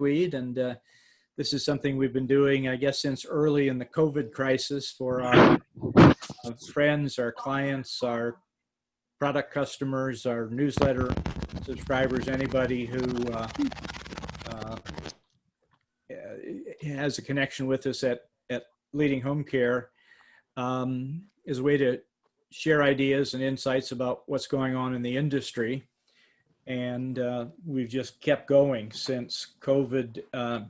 Tweed, and this is something we've been doing, I guess, since early in the COVID crisis for our friends, our clients, our product customers, our newsletter subscribers, anybody who has a connection with us at Leading Home Care, is a way to share ideas and insights about what's going on in the industry. And we've just kept going since COVID. I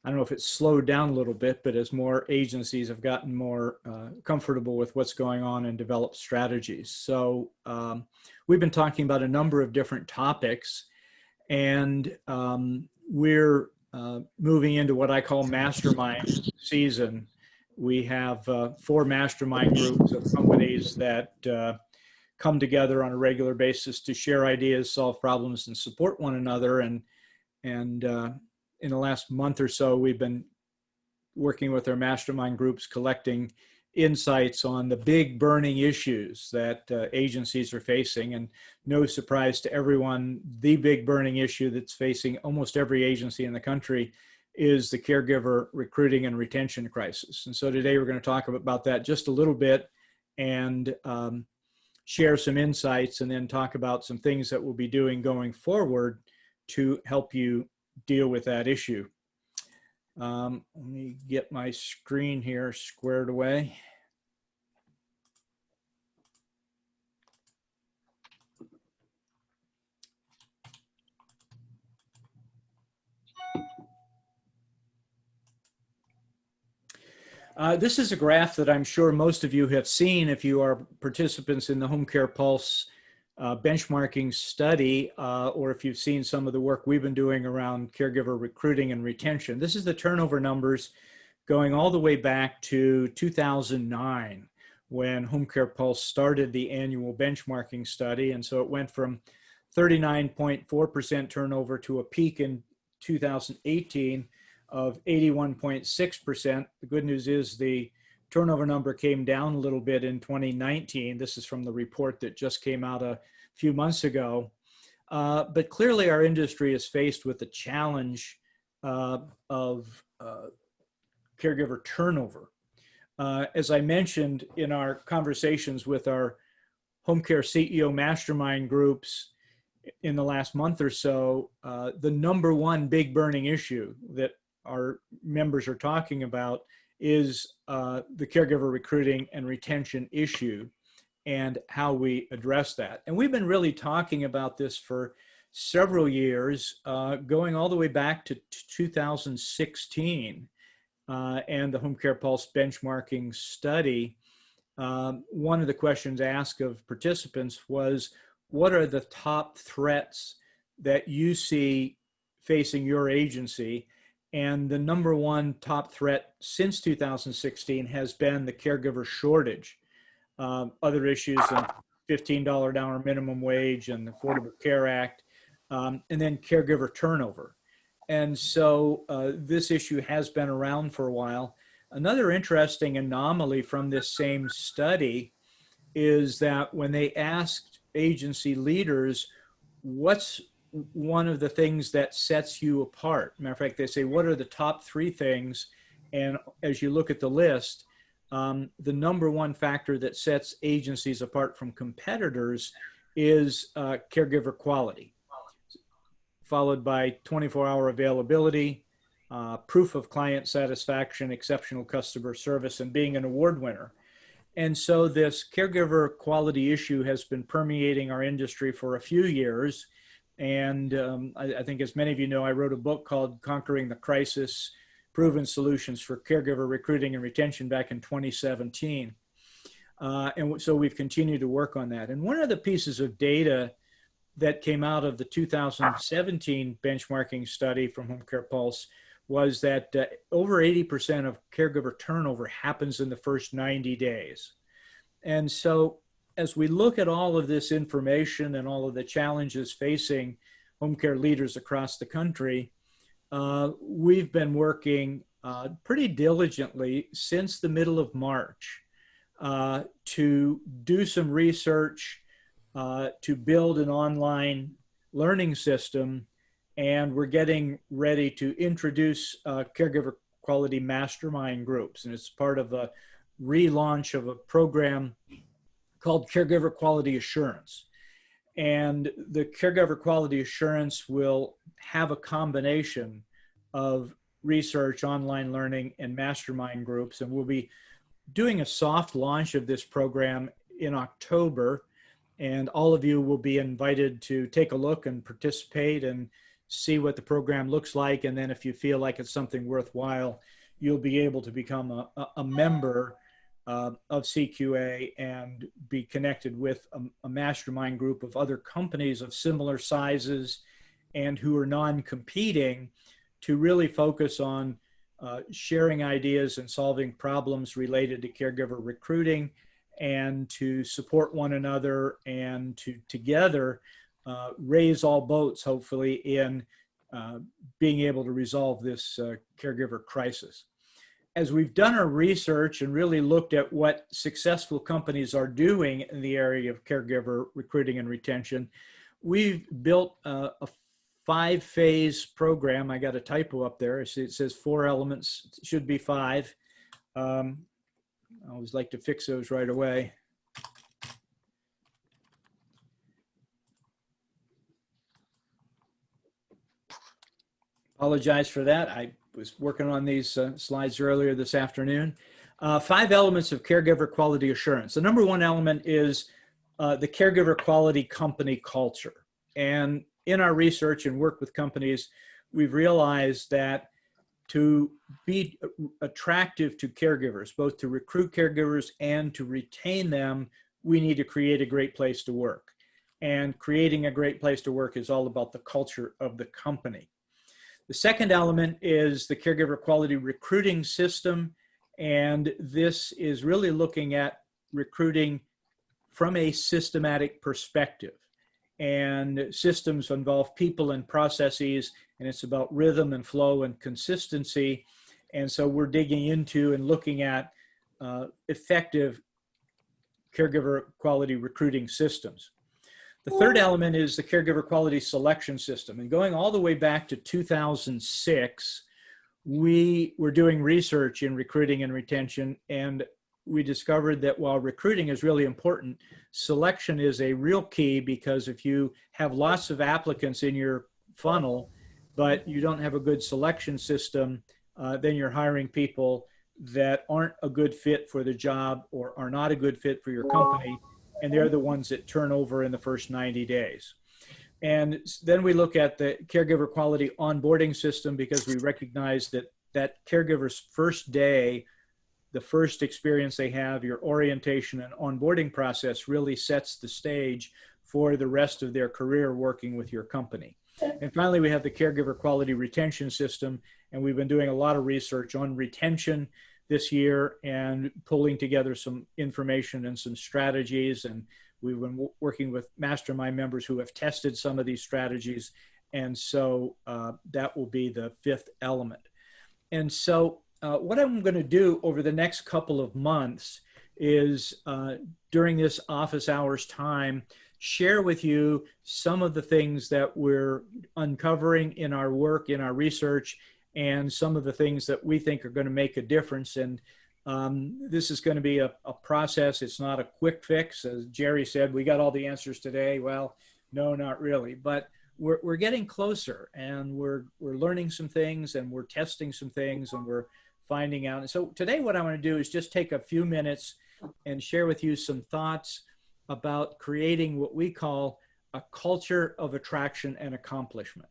don't know if it's slowed down a little bit, but as more agencies have gotten more comfortable with what's going on and developed strategies. So we've been talking about a number of different topics, and we're moving into what I call mastermind season. We have 4 mastermind groups of companies that come together on a regular basis to share ideas, solve problems, and support one another. And in the last month or so, we've been working with our mastermind groups, collecting insights on the big burning issues that agencies are facing. And no surprise to everyone, the big burning issue that's facing almost every agency in the country is the caregiver recruiting and retention crisis. And so today we're going to talk about that just a little bit and share some insights, and then talk about some things that we'll be doing going forward to help you deal with that issue. Let me get my screen here squared away. This is a graph that I'm sure most of you have seen if you are participants in the Home Care Pulse benchmarking study, or if you've seen some of the work we've been doing around caregiver recruiting and retention. This is the turnover numbers going all the way back to 2009, when Home Care Pulse started the annual benchmarking study. And so it went from 39.4% turnover to a peak in 2018 of 81.6%. The good news is the turnover number came down a little bit in 2019. This is from the report that just came out a few months ago. But clearly our industry is faced with the challenge of caregiver turnover. As I mentioned in our conversations with our home care CEO mastermind groups in the last month or so, the number one big burning issue that our members are talking about is the caregiver recruiting and retention issue and how we address that. And we've been really talking about this for several years, going all the way back to 2016 and the Home Care Pulse benchmarking study. One of the questions asked of participants was, what are the top threats that you see facing your agency? And the number one top threat since 2016 has been the caregiver shortage. Other issues, the $15 an hour minimum wage and the Affordable Care Act, and then caregiver turnover. And so this issue has been around for a while. Another interesting anomaly from this same study is that when they asked agency leaders, what's one of the things that sets you apart? Matter of fact, they say, what are the top 3 things? And as you look at the list, the number one factor that sets agencies apart from competitors is caregiver quality, followed by 24-hour availability, proof of client satisfaction, exceptional customer service, and being an award winner. And so this caregiver quality issue has been permeating our industry for a few years. And I think, as many of you know, I wrote a book called Conquering the Crisis: Proven Solutions for Caregiver Recruiting and Retention back in 2017. And so we've continued to work on that. And one of the pieces of data that came out of the 2017 benchmarking study from Home Care Pulse was that over 80% of caregiver turnover happens in the first 90 days. And so as we look at all of this information and all of the challenges facing home care leaders across the country, we've been working pretty diligently since the middle of March to do some research, to build an online learning system and we're getting ready to introduce caregiver quality mastermind groups. And it's part of a relaunch of a program called Caregiver Quality Assurance. And the Caregiver Quality Assurance will have a combination of research, online learning, and mastermind groups. And we'll be doing a soft launch of this program in October. And all of you will be invited to take a look and participate and see what the program looks like. And then if you feel like it's something worthwhile, you'll be able to become a member of CQA and be connected with a mastermind group of other companies of similar sizes and who are non-competing to really focus on sharing ideas and solving problems related to caregiver recruiting, and to support one another and to together raise all boats, hopefully, in being able to resolve this caregiver crisis. As we've done our research and really looked at what successful companies are doing in the area of caregiver recruiting and retention, we've built a 5-phase program. I got a typo up there. It says 4 elements, it should be 5. I always like to fix those right away. Apologize for that. I was working on these slides earlier this afternoon. 5 elements of caregiver quality assurance. The number 1 element is the caregiver quality company culture. And in our research and work with companies, we've realized that to be attractive to caregivers, both to recruit caregivers and to retain them, we need to create a great place to work. And creating a great place to work is all about the culture of the company. The second element is the caregiver quality recruiting system. And this is really looking at recruiting from a systematic perspective. And systems involve people and processes, and it's about rhythm and flow and consistency. And so we're digging into and looking at effective caregiver quality recruiting systems. The third element is the caregiver quality selection system. And going all the way back to 2006, we were doing research in recruiting and retention, and we discovered that while recruiting is really important, selection is a real key, because if you have lots of applicants in your funnel, but you don't have a good selection system, then you're hiring people that aren't a good fit for the job or are not a good fit for your company, and they're the ones that turn over in the first 90 days. And then we look at the caregiver quality onboarding system, because we recognize that that caregiver's first day, the first experience they have, your orientation and onboarding process really sets the stage for the rest of their career working with your company. And finally, we have the caregiver quality retention system, and we've been doing a lot of research on retention this year and pulling together some information and some strategies. And we've been working with mastermind members who have tested some of these strategies. And so that will be the 5th element. And so what I'm going to do over the next couple of months is during this office hours time, share with you some of the things that we're uncovering in our work, in our research, and some of the things that we think are going to make a difference. And this is going to be a process. It's not a quick fix. As Jerry said, we got all the answers today. Well, no, not really. But we're getting closer, and we're learning some things, and we're testing some things, and we're finding out. And so today what I want to do is just take a few minutes and share with you some thoughts about creating what we call a culture of attraction and accomplishment.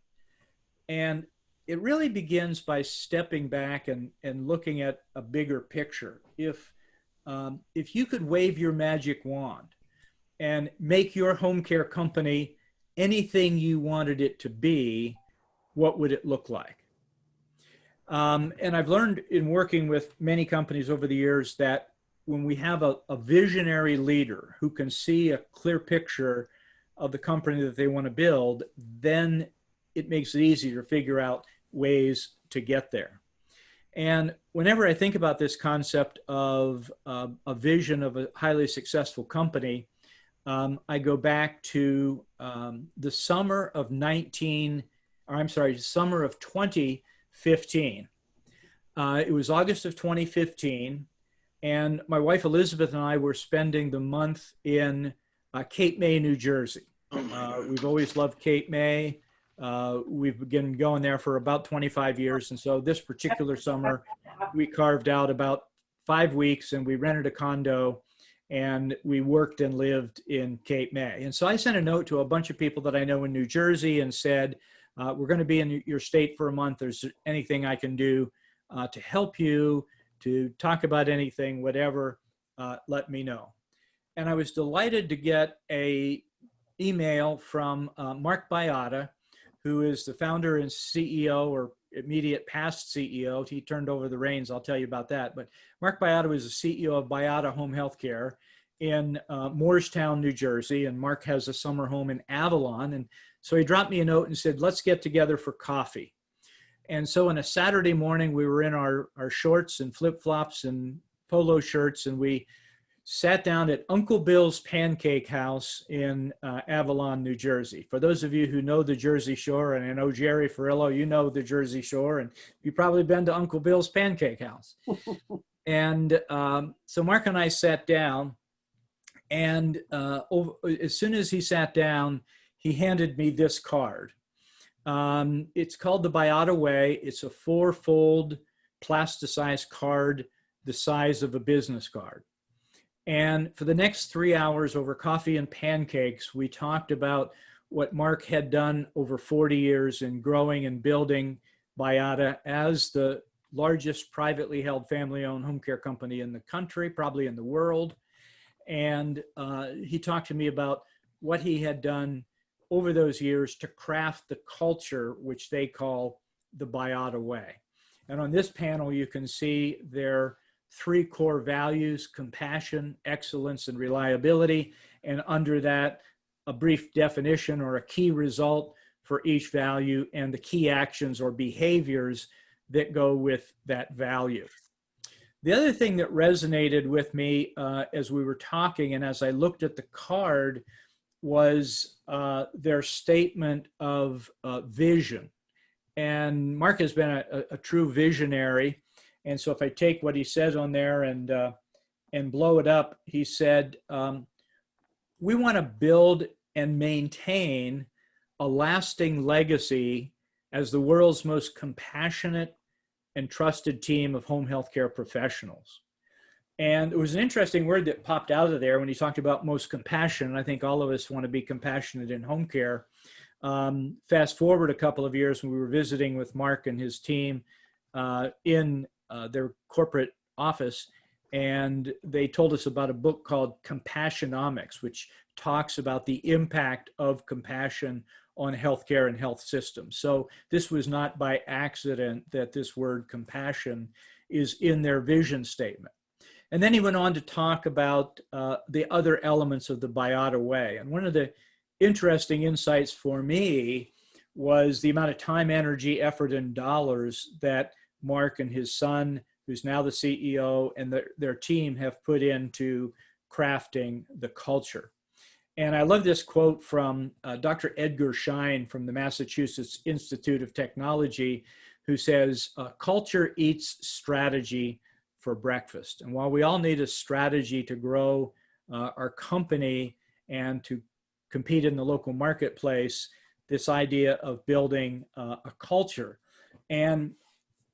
And it really begins by stepping back and looking at a bigger picture. If you could wave your magic wand and make your home care company anything you wanted it to be, what would it look like? And I've learned in working with many companies over the years that when we have a visionary leader who can see a clear picture of the company that they want to build, then it makes it easier to figure out ways to get there. And whenever I think about this concept of a vision of a highly successful company, I go back to the summer of 19 or I'm sorry, summer of 2015. It was August of 2015, and my wife Elizabeth and I were spending the month in Cape May, New Jersey. We've always loved Cape May. We've been going there for about 25 years. And so this particular summer, we carved out about 5 weeks and we rented a condo and we worked and lived in Cape May. And so I sent a note to a bunch of people that I know in New Jersey and said, we're going to be in your state for a month. There's anything I can do to help you, to talk about anything, whatever, let me know. And I was delighted to get a email from Mark Biotta, who is the founder and CEO, or immediate past CEO. He turned over the reins. I'll tell you about that. But Mark Biotta was the CEO of Biotta Home Healthcare in Moorestown, New Jersey. And Mark has a summer home in Avalon. And so he dropped me a note and said, let's get together for coffee. And so on a Saturday morning, we were in our shorts and flip-flops and polo shirts, and we sat down at Uncle Bill's Pancake House in Avalon, New Jersey. For those of you who know the Jersey Shore, and I know Jerry Ferrillo, you know the Jersey Shore, and you've probably been to Uncle Bill's Pancake House. And so Mark and I sat down, and as soon as he sat down, he handed me this card. It's called the Biotta Way. It's a 4-fold plasticized card the size of a business card. And for the next 3 hours over coffee and pancakes, we talked about what Mark had done over 40 years in growing and building Biotta as the largest privately held family-owned home care company in the country, probably in the world. And he talked to me about what he had done over those years to craft the culture, which they call the Biotta Way. And on this panel, you can see their 3 core values: compassion, excellence, and reliability. And under that, a brief definition or a key result for each value and the key actions or behaviors that go with that value. The other thing that resonated with me as we were talking and as I looked at the card was their statement of vision. And Mark has been a true visionary. And so if I take what he says on there and blow it up, he said, we want to build and maintain a lasting legacy as the world's most compassionate and trusted team of home healthcare professionals. And it was an interesting word that popped out of there when he talked about most compassion. And I think all of us want to be compassionate in home care. Fast forward a couple of years when we were visiting with Mark and his team in their corporate office, and they told us about a book called Compassionomics, which talks about the impact of compassion on healthcare and health systems. So this was not by accident that this word compassion is in their vision statement. And then he went on to talk about the other elements of the Biotta Way. And one of the interesting insights for me was the amount of time, energy, effort, and dollars that Mark and his son, who's now the CEO, and their team have put into crafting the culture. And I love this quote from Dr. Edgar Schein from the Massachusetts Institute of Technology, who says, culture eats strategy for breakfast. And while we all need a strategy to grow our company and to compete in the local marketplace, this idea of building a culture. And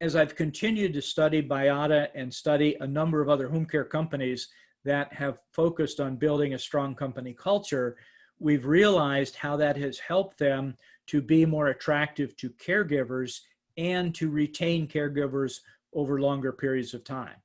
as I've continued to study Biotta and study a number of other home care companies that have focused on building a strong company culture, we've realized how that has helped them to be more attractive to caregivers and to retain caregivers over longer periods of time.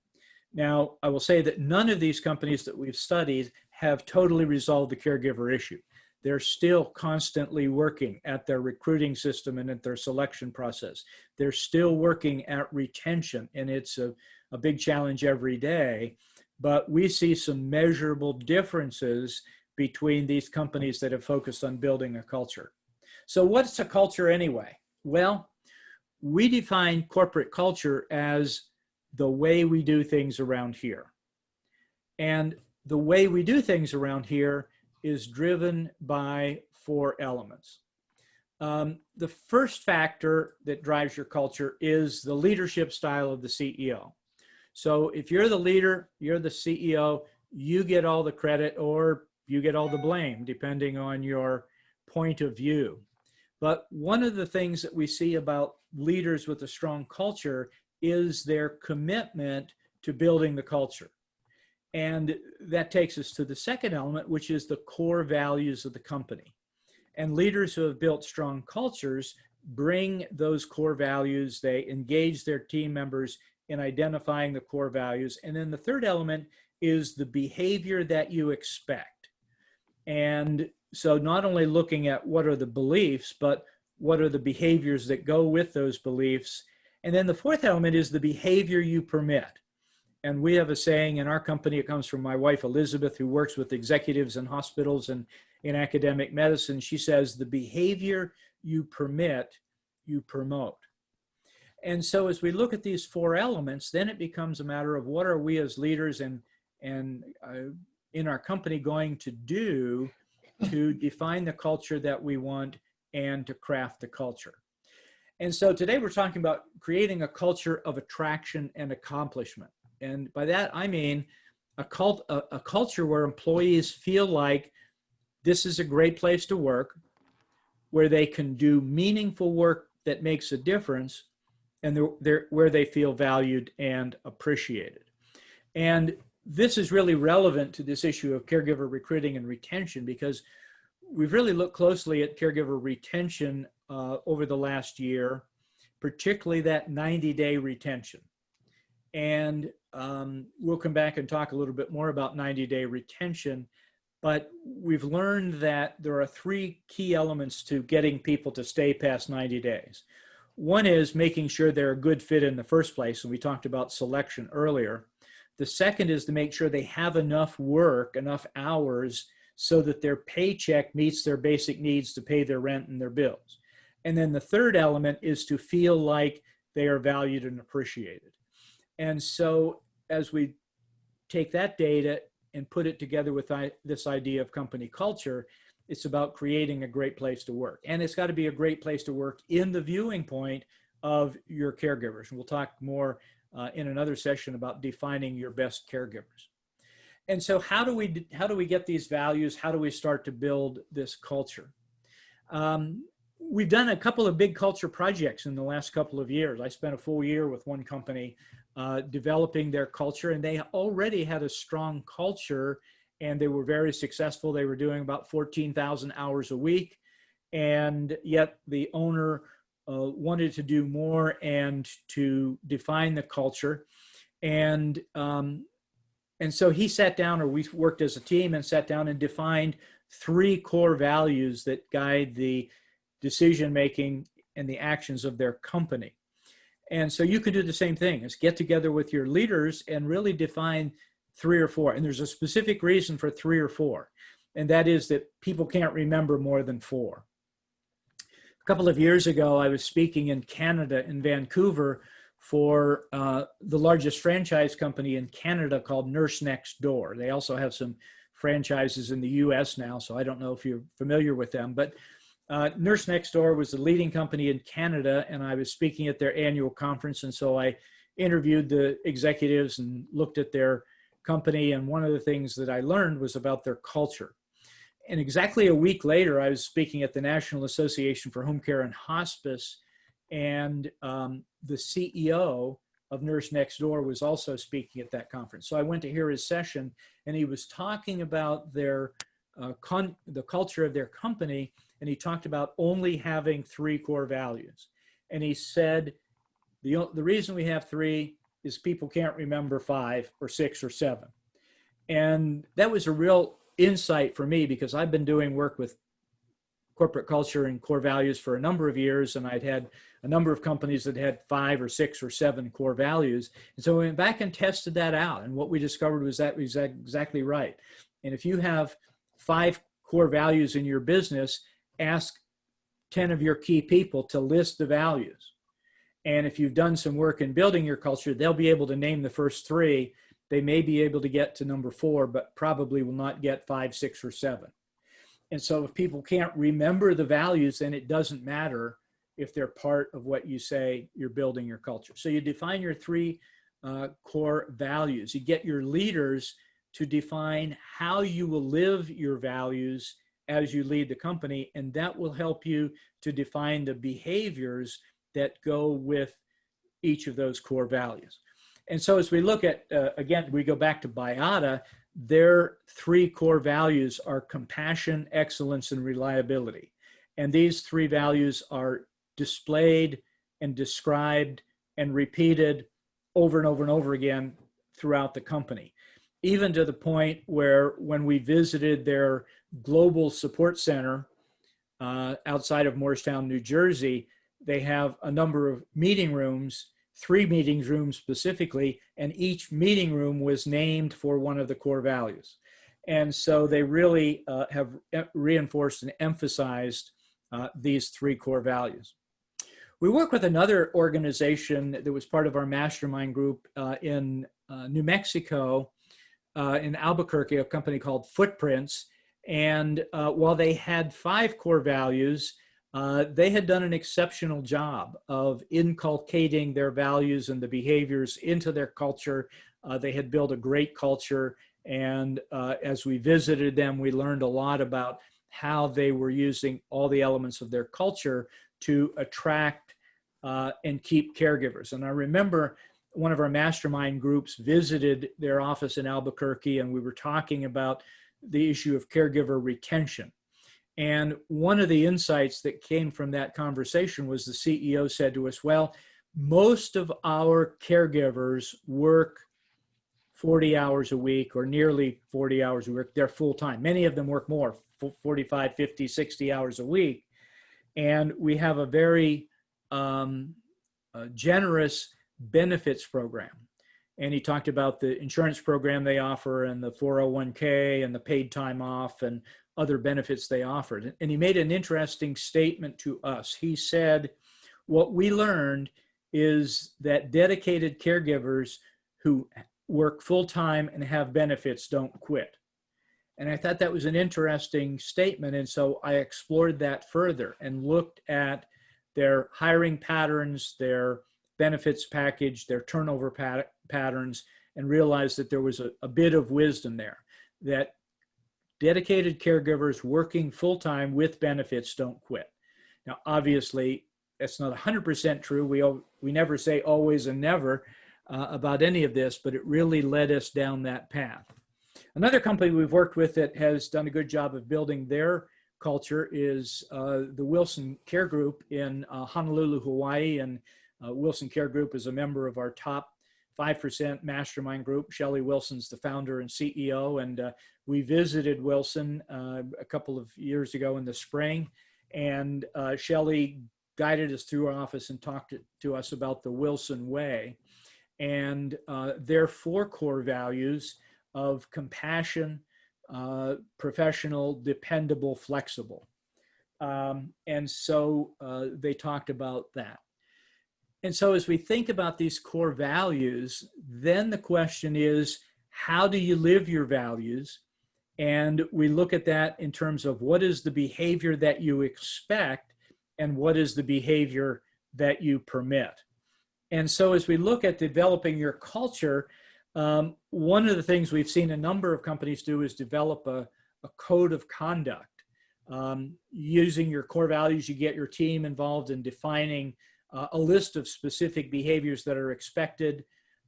Now, I will say that none of these companies that we've studied have totally resolved the caregiver issue. They're still constantly working at their recruiting system and at their selection process. They're still working at retention, and it's a big challenge every day. But we see some measurable differences between these companies that have focused on building a culture. So what's a culture anyway? Well, we define corporate culture as the way we do things around here. And the way we do things around here is driven by 4 elements. The first factor that drives your culture is the leadership style of the CEO. So if you're the leader, you're the CEO, you get all the credit or you get all the blame, depending on your point of view. But one of the things that we see about leaders with a strong culture is their commitment to building the culture. And that takes us to the second element, which is the core values of the company. And leaders who have built strong cultures bring those core values. They engage their team members in identifying the core values. And then the third element is the behavior that you expect. And so not only looking at what are the beliefs, but what are the behaviors that go with those beliefs. And then the fourth element is the behavior you permit. And we have a saying in our company, it comes from my wife, Elizabeth, who works with executives in hospitals and in academic medicine. She says, the behavior you permit, you promote. And so as we look at these four elements, then it becomes a matter of what are we as leaders and in our company going to do to define the culture that we want and to craft the culture. And so today we're talking about creating a culture of attraction and accomplishment. And by that, I mean a culture where employees feel like this is a great place to work, where they can do meaningful work that makes a difference, and where they feel valued and appreciated. And this is really relevant to this issue of caregiver recruiting and retention, because we've really looked closely at caregiver retention over the last year, particularly that 90-day retention. And we'll come back and talk a little bit more about 90-day retention, but we've learned that there are three key elements to getting people to stay past 90 days. One is making sure they're a good fit in the first place, and we talked about selection earlier. The second is to make sure they have enough work, enough hours, so that their paycheck meets their basic needs to pay their rent and their bills. And then the third element is to feel like they are valued and appreciated. And so as we take that data and put it together with this idea of company culture, it's about creating a great place to work. And it's got to be a great place to work in the viewing point of your caregivers. And we'll talk more in another session about defining your best caregivers. And so how do we get these values? How do we start to build this culture? We've done a couple of big culture projects in the last couple of years. I spent a full year with one company developing their culture, and they already had a strong culture, and they were very successful. They were doing about 14,000 hours a week, and yet the owner wanted to do more and to define the culture. And so he sat down, or we worked as a team and sat down and defined three core values that guide the decision-making and the actions of their company. And so you can do the same thing, is get together with your leaders and really define three or four. And there's a specific reason for three or four, and that is that people can't remember more than four. A couple of years ago, I was speaking in Canada, in Vancouver, for the largest franchise company in Canada called Nurse Next Door. They also have some franchises in the US now, so I don't know if you're familiar with them, but Nurse Next Door was the leading company in Canada, and I was speaking at their annual conference, and so I interviewed the executives and looked at their company, and one of the things that I learned was about their culture. And exactly a week later, I was speaking at the National Association for Home Care and Hospice, and the CEO of Nurse Next Door was also speaking at that conference. So I went to hear his session, and he was talking about their the culture of their company, and he talked about only having three core values. And he said, the reason we have three is people can't remember 5 or 6 or 7. And that was a real insight for me, because I've been doing work with corporate culture and core values for a number of years, and I'd had a number of companies that had 5 or 6 or 7 core values. And so we went back and tested that out, and what we discovered was that was exactly right. And if you have 5 core values in your business, ask 10 of your key people to list the values. And if you've done some work in building your culture, they'll be able to name the first 3. They may be able to get to number 4, but probably will not get 5, 6, or 7. And so if people can't remember the values, then it doesn't matter if they're part of what you say you're building your culture. So you define your three core values. You get your leaders to define how you will live your values as you lead the company, and that will help you to define the behaviors that go with each of those core values. And so as we look at, again, we go back to BIATA, their three core values are compassion, excellence, and reliability. And these three values are displayed and described and repeated over and over and over again throughout the company, even to the point where when we visited their global support center outside of Morristown, New Jersey, they have a number of meeting rooms, 3 meeting rooms specifically, and each meeting room was named for one of the core values. And so they really have reinforced and emphasized these 3 core values. We work with another organization that was part of our mastermind group in New Mexico, in Albuquerque, a company called Footprints. And while they had 5 core values, they had done an exceptional job of inculcating their values and the behaviors into their culture. They had built a great culture. And as we visited them, we learned a lot about how they were using all the elements of their culture to attract and keep caregivers. And I remember one of our mastermind groups visited their office in Albuquerque, and we were talking about the issue of caregiver retention. And one of the insights that came from that conversation was the CEO said to us, well, most of our caregivers work 40 hours a week or nearly 40 hours a week. They're full-time. Many of them work more, 45, 50, 60 hours a week. And we have a very generous benefits program. And he talked about the insurance program they offer and the 401k and the paid time off and other benefits they offered. And he made an interesting statement to us. He said, what we learned is that dedicated caregivers who work full-time and have benefits don't quit. And I thought that was an interesting statement. And so I explored that further and looked at their hiring patterns, their benefits package, their turnover patterns, and realized that there was a bit of wisdom there, that dedicated caregivers working full-time with benefits don't quit. Now, obviously, that's not 100% true. We never say always and never about any of this, but it really led us down that path. Another company we've worked with that has done a good job of building their culture is the Wilson Care Group in Honolulu, Hawaii. And Wilson Care Group is a member of our top 5% mastermind group. Shelley Wilson's the founder and CEO. And we visited Wilson a couple of years ago in the spring. And Shelley guided us through our office and talked to us about the Wilson Way and their 4 core values of compassion, professional, dependable, flexible. And so they talked about that. And so as we think about these core values, then the question is, how do you live your values? And we look at that in terms of what is the behavior that you expect and what is the behavior that you permit. And so as we look at developing your culture, one of the things we've seen a number of companies do is develop a code of conduct. Using your core values, you get your team involved in defining a list of specific behaviors that are expected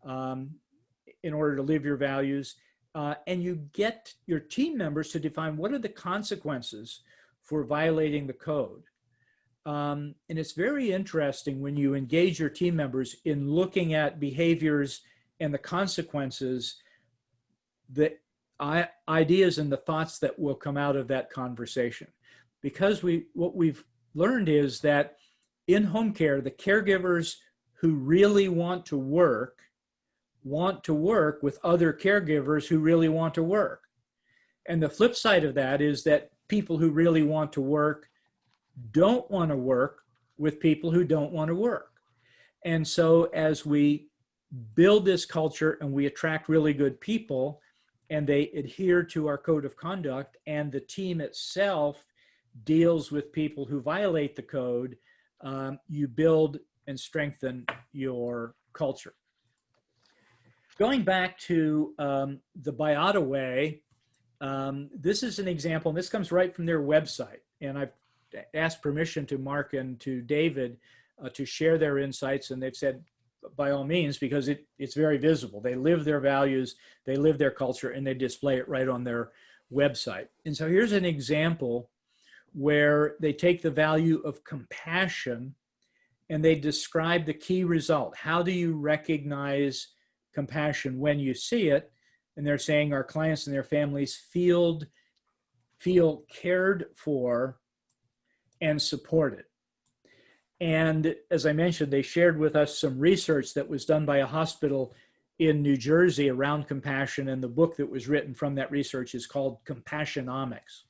in order to live your values. And you get your team members to define what are the consequences for violating the code. And it's very interesting when you engage your team members in looking at behaviors and the consequences, the ideas and the thoughts that will come out of that conversation. Because what we've learned is that in home care, the caregivers who really want to work with other caregivers who really want to work. And the flip side of that is that people who really want to work don't want to work with people who don't want to work. And so as we build this culture and we attract really good people, and they adhere to our code of conduct, and the team itself deals with people who violate the code, you build and strengthen your culture. Going back to the Biata way, this is an example, and this comes right from their website. And I've asked permission to Mark and to David to share their insights, and they've said, by all means, because it's very visible. They live their values, they live their culture, and they display it right on their website. And so here's an example where they take the value of compassion and they describe the key result. How do you recognize compassion when you see it? And they're saying our clients and their families feel cared for and supported. And as I mentioned, they shared with us some research that was done by a hospital in New Jersey around compassion, and the book that was written from that research is called Compassionomics.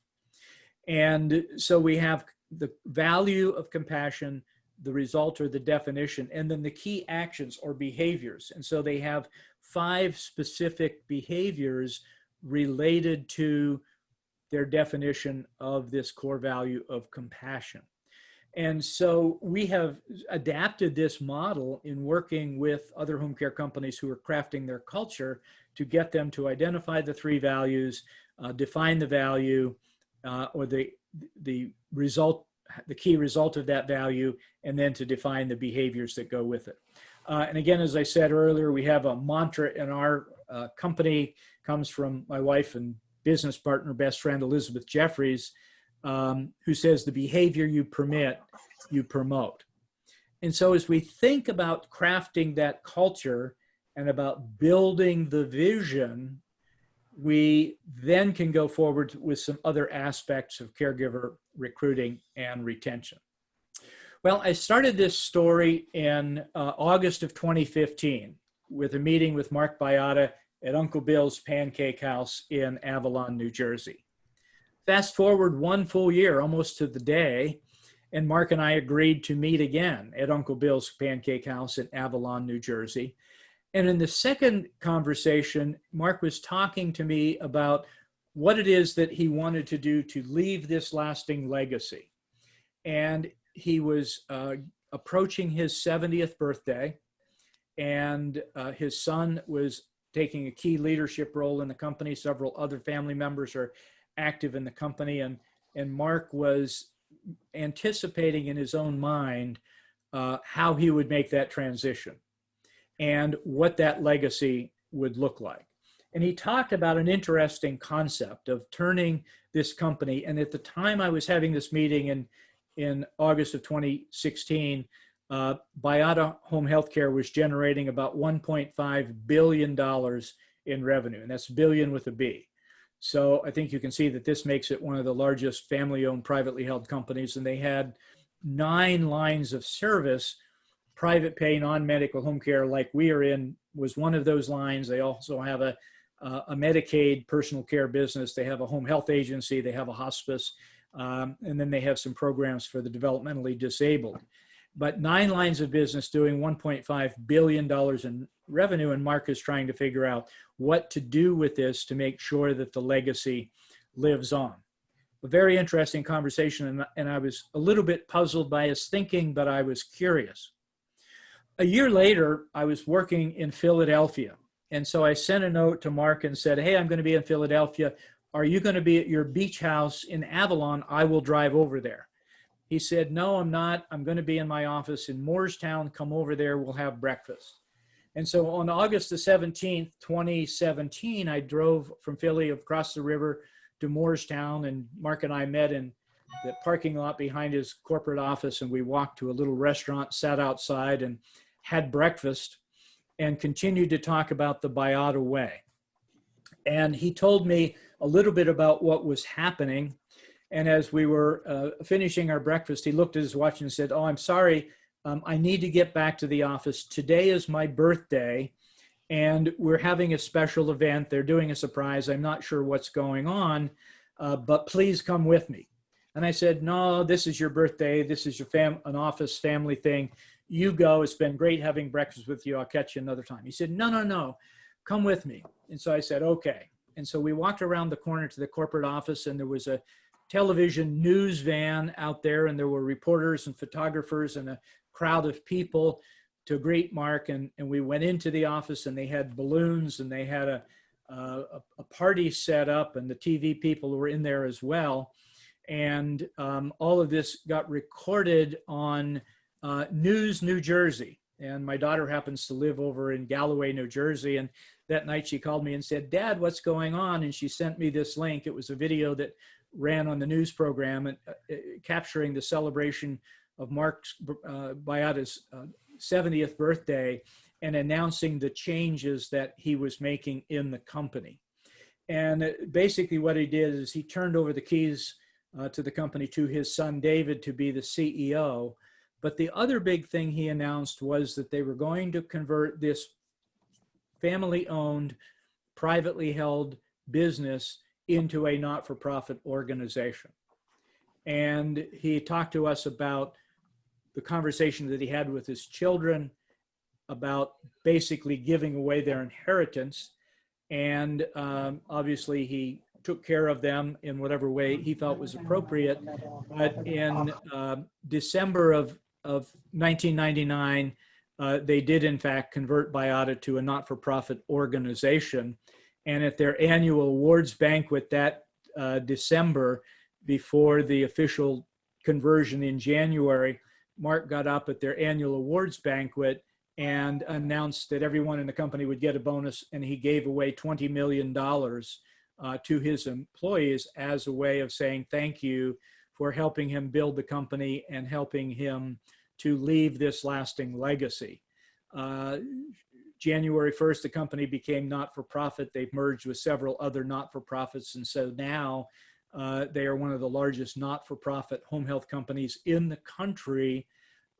And so we have the value of compassion, the result or the definition, and then the key actions or behaviors. And so they have 5 specific behaviors related to their definition of this core value of compassion. And so we have adapted this model in working with other home care companies who are crafting their culture to get them to identify the 3 values, define the value or the result, the key result of that value, and then to define the behaviors that go with it. And again, as I said earlier, we have a mantra in our company, comes from my wife and business partner, best friend, Elizabeth Jeffries, who says the behavior you permit, you promote. And so as we think about crafting that culture and about building the vision, we then can go forward with some other aspects of caregiver recruiting and retention. Well, I started this story in August of 2015 with a meeting with Mark Biata at Uncle Bill's Pancake House in Avalon, New Jersey. Fast forward 1 full year, almost to the day, and Mark and I agreed to meet again at Uncle Bill's Pancake House in Avalon, New Jersey. And in the second conversation, Mark was talking to me about what it is that he wanted to do to leave this lasting legacy. And he was approaching his 70th birthday, and his son was taking a key leadership role in the company. Several other family members are active in the company, and Mark was anticipating in his own mind how he would make that transition and what that legacy would look like. And he talked about an interesting concept of turning this company, and at the time I was having this meeting in August of 2016, Biata Home Healthcare was generating about $1.5 billion in revenue, and that's billion with a B. So I think you can see that this makes it one of the largest family-owned, privately held companies, and they had 9 lines of service. Private pay, non-medical home care, like we are in, was one of those lines. They also have a Medicaid personal care business. They have a home health agency. They have a hospice, and then they have some programs for the developmentally disabled. But 9 lines of business doing $1.5 billion in revenue, and Mark is trying to figure out what to do with this to make sure that the legacy lives on. A very interesting conversation, and I was a little bit puzzled by his thinking, but I was curious. A year later, I was working in Philadelphia, and so I sent a note to Mark and said, hey, I'm going to be in Philadelphia. Are you going to be at your beach house in Avalon? I will drive over there. He said, no, I'm not. I'm going to be in my office in Moorestown. Come over there. We'll have breakfast. And so on August the 17th, 2017, I drove from Philly across the river to Moorestown, and Mark and I met in the parking lot behind his corporate office, and we walked to a little restaurant, sat outside, and had breakfast, and continued to talk about the Biata way. And he told me a little bit about what was happening. And as we were finishing our breakfast, he looked at his watch and said, oh, I'm sorry, I need to get back to the office. Today is my birthday, and we're having a special event. They're doing a surprise. I'm not sure what's going on, but please come with me. And I said, no, this is your birthday. This is your an office family thing. You go. It's been great having breakfast with you. I'll catch you another time. He said, no, come with me. And so I said, okay. And so we walked around the corner to the corporate office, and there was a television news van out there, and there were reporters and photographers and a crowd of people to greet Mark. And we went into the office, and they had balloons, and they had a party set up, and the TV people were in there as well. And all of this got recorded on News New Jersey. And my daughter happens to live over in Galloway, New Jersey. And that night she called me and said, "Dad, what's going on?" And she sent me this link. It was a video that ran on the news program, and capturing the celebration of Mark Baiada's 70th birthday, and announcing the changes that he was making in the company. And basically what he did is he turned over the keys to the company to his son, David, to be the CEO. But the other big thing he announced was that they were going to convert this family-owned, privately held business into a not-for-profit organization. And he talked to us about the conversation that he had with his children about basically giving away their inheritance. And obviously he took care of them in whatever way he felt was appropriate. But in December of 1999, they did in fact convert Baiada to a not-for-profit organization. And at their annual awards banquet that December, before the official conversion in January, Mark got up at their annual awards banquet and announced that everyone in the company would get a bonus, and he gave away $20 million to his employees as a way of saying thank you for helping him build the company and helping him to leave this lasting legacy. January 1st, the company became not-for-profit. They've merged with several other not-for-profits, and so now they are one of the largest not-for-profit home health companies in the country,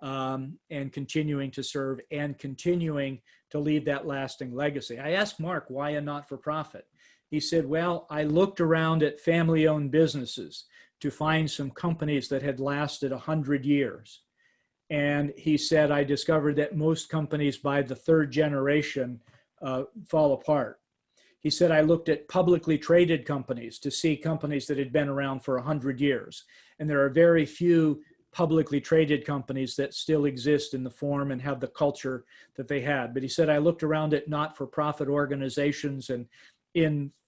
and continuing to serve and continuing to leave that lasting legacy. I asked Mark, why a not-for-profit? He said, well, I looked around at family-owned businesses to find some companies that had lasted 100 years. And he said, I discovered that most companies by the third generation fall apart. He said, I looked at publicly traded companies to see companies that had been around for 100 years. And there are very few publicly traded companies that still exist in the form and have the culture that they had. But he said, I looked around at not-for-profit organizations, and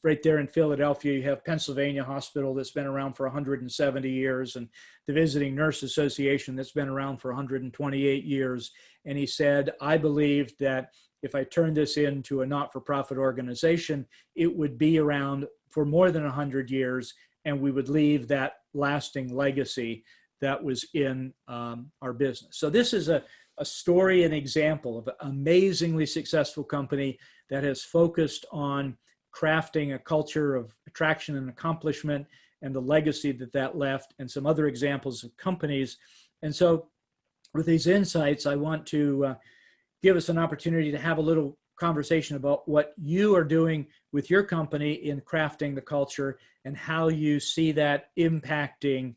right there in Philadelphia, you have Pennsylvania Hospital that's been around for 170 years, and the Visiting Nurse Association that's been around for 128 years. And he said, I believed that if I turned this into a not-for-profit organization, it would be around for more than 100 years, and we would leave that lasting legacy that was in our business. So this is a story, an example of an amazingly successful company that has focused on crafting a culture of attraction and accomplishment and the legacy that that left, and some other examples of companies. And so with these insights, I want to give us an opportunity to have a little conversation about what you are doing with your company in crafting the culture and how you see that impacting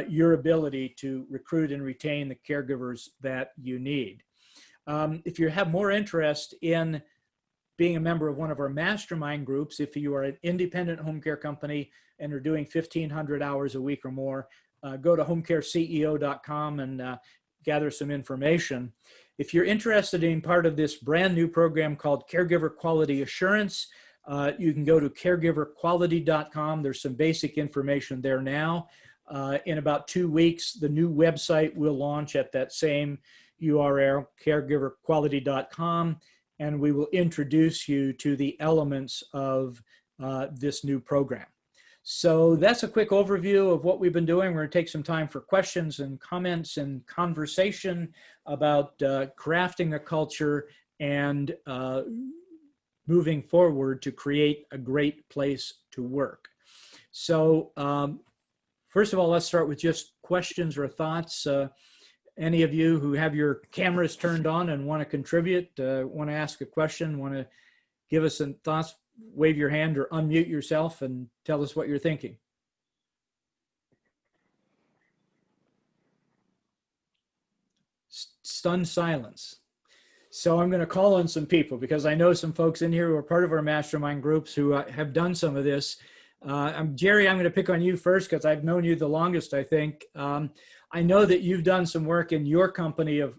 your ability to recruit and retain the caregivers that you need. If you have more interest in being a member of one of our mastermind groups, if you are an independent home care company and are doing 1,500 hours a week or more, go to homecareceo.com and gather some information. If you're interested in part of this brand new program called Caregiver Quality Assurance, you can go to caregiverquality.com. There's some basic information there now. In about 2 weeks, the new website will launch at that same URL, caregiverquality.com, and we will introduce you to the elements of this new program. So that's a quick overview of what we've been doing. We're going to take some time for questions and comments and conversation about crafting the culture and moving forward to create a great place to work. So first of all, let's start with just questions or thoughts. Any of you who have your cameras turned on and want to contribute, want to ask a question, want to give us some thoughts, wave your hand or unmute yourself and tell us what you're thinking. Stunned silence. So I'm going to call on some people because I know some folks in here who are part of our mastermind groups who have done some of this. Jerry, I'm going to pick on you first because I've known you the longest, I think. I know that you've done some work in your company of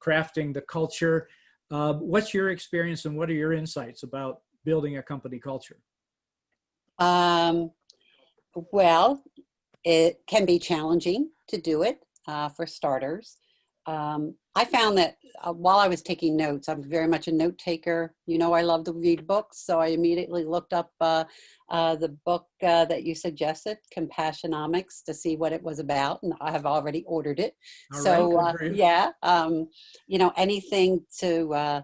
crafting the culture. What's your experience and what are your insights about building a company culture? Well, it can be challenging to do it for starters. I found that while I was taking notes, I'm very much a note taker. You know, I love to read books, so I immediately looked up the book that you suggested, Compassionomics, to see what it was about, and I have already ordered it. All So right, yeah, you know, anything to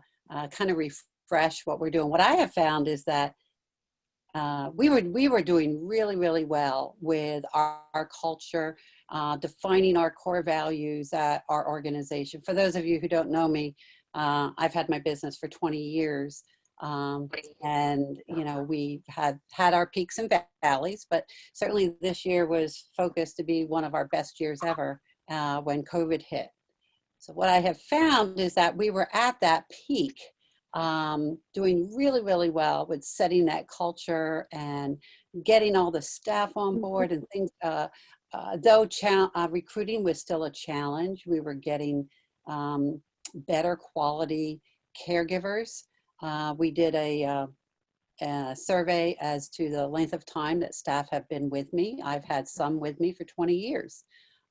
kind of refresh what we're doing. What I have found is that we were doing really well with our culture, defining our core values at our organization. For those of you who don't know me, I've had my business for 20 years. And you know, we've had our peaks and valleys, but certainly this year was focused to be one of our best years ever when COVID hit. So what I have found is that we were at that peak, doing really well with setting that culture and getting all the staff on board and things. Though recruiting was still a challenge, we were getting better quality caregivers. We did a survey as to the length of time that staff have been with me. I've had some with me for 20 years.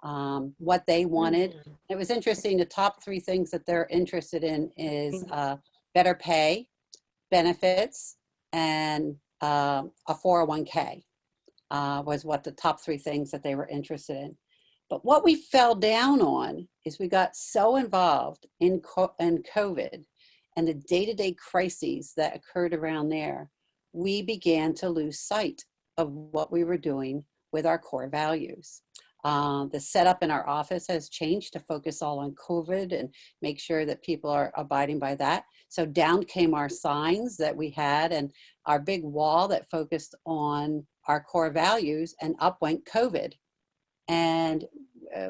What they wanted. It was interesting. The top 3 things that they're interested in is better pay, benefits, and a 401k was what the top 3 things that they were interested in. But what we fell down on is we got so involved in COVID and the day-to-day crises that occurred around there, we began to lose sight of what we were doing with our core values. The setup in our office has changed to focus all on COVID and make sure that people are abiding by that. So down came our signs that we had and our big wall that focused on our core values, and up went COVID. And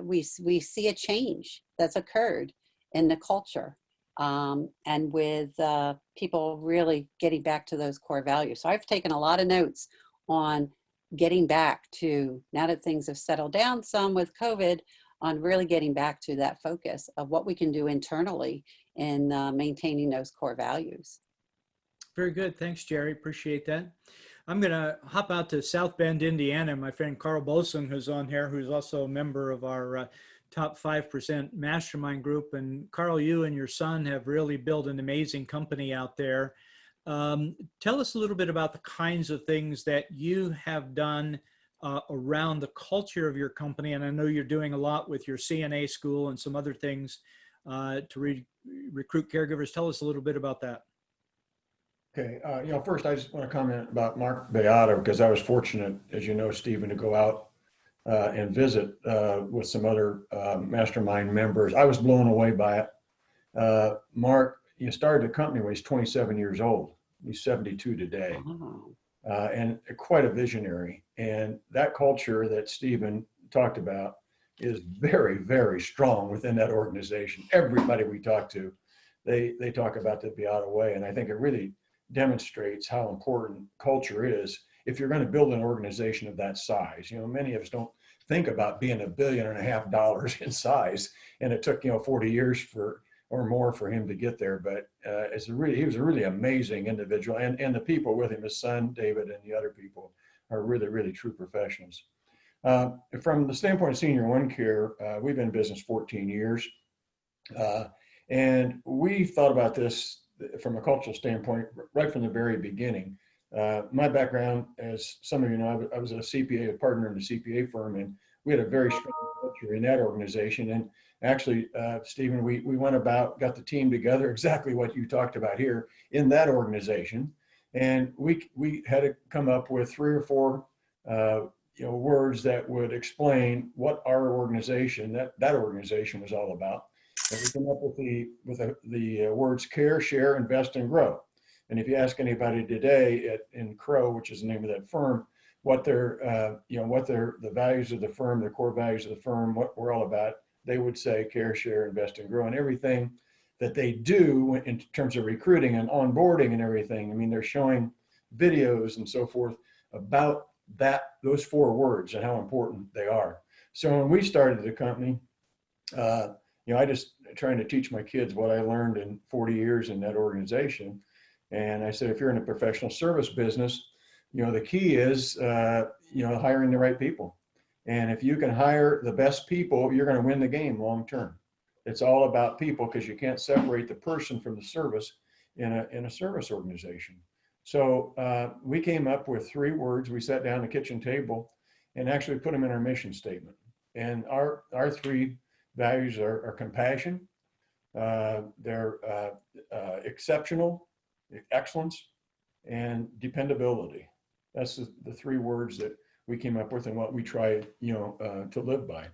we see a change that's occurred in the culture, and with people really getting back to those core values. So I've taken a lot of notes on getting back to, now that things have settled down some with COVID, on really getting back to that focus of what we can do internally in maintaining those core values. Very good. Thanks, Jerry. Appreciate that. I'm going to hop out to South Bend, Indiana. My friend Carl Bolson, who's on here, who's also a member of our top 5% mastermind group. And Carl, you and your son have really built an amazing company out there. Tell us a little bit about the kinds of things that you have done around the culture of your company. And I know you're doing a lot with your CNA school and some other things to recruit caregivers. Tell us a little bit about that. Okay, you know, first I just want to comment about Mark Beato, because I was fortunate, as you know, Stephen, to go out and visit with some other mastermind members. I was blown away by it. Mark, you started the company when he's 27 years old. He's 72 today, and quite a visionary. And that culture that Stephen talked about is very strong within that organization. Everybody we talk to, they talk about the Beato way, and I think it really demonstrates how important culture is if you're going to build an organization of that size. You know, many of us don't think about being $1.5 billion in size, and it took, you know, 40 years or more for him to get there. But he was a really amazing individual, and the people with him, his son David and the other people, are really true professionals. From the standpoint of Senior One Care, we've been in business 14 years, and we thought about this from a cultural standpoint right from the very beginning. My background, as some of you know, I was a CPA, a partner in a CPA firm, and we had a very strong culture in that organization. And actually, Stephen, we went about, got the team together, exactly what you talked about here in that organization. And we had to come up with 3 or 4 words that would explain what our organization, that organization was all about. And we came up with the words care, share, invest, and grow. And if you ask anybody today in Crow, which is the name of that firm, what the values of the firm, the core values of the firm, what we're all about, they would say care, share, invest, and grow. And everything that they do in terms of recruiting and onboarding and everything. I mean, they're showing videos and so forth about those 4 words and how important they are. So when we started the company, I just trying to teach my kids what I learned in 40 years in that organization. And I said, if you're in a professional service business, the key is, hiring the right people. And if you can hire the best people, you're going to win the game long term. It's all about people, because you can't separate the person from the service in a service organization. So we came up with 3 words. We sat down at the kitchen table and actually put them in our mission statement. And our 3 values are compassion, they're exceptional, excellence, and dependability. That's the 3 words that we came up with and what we try, to live by.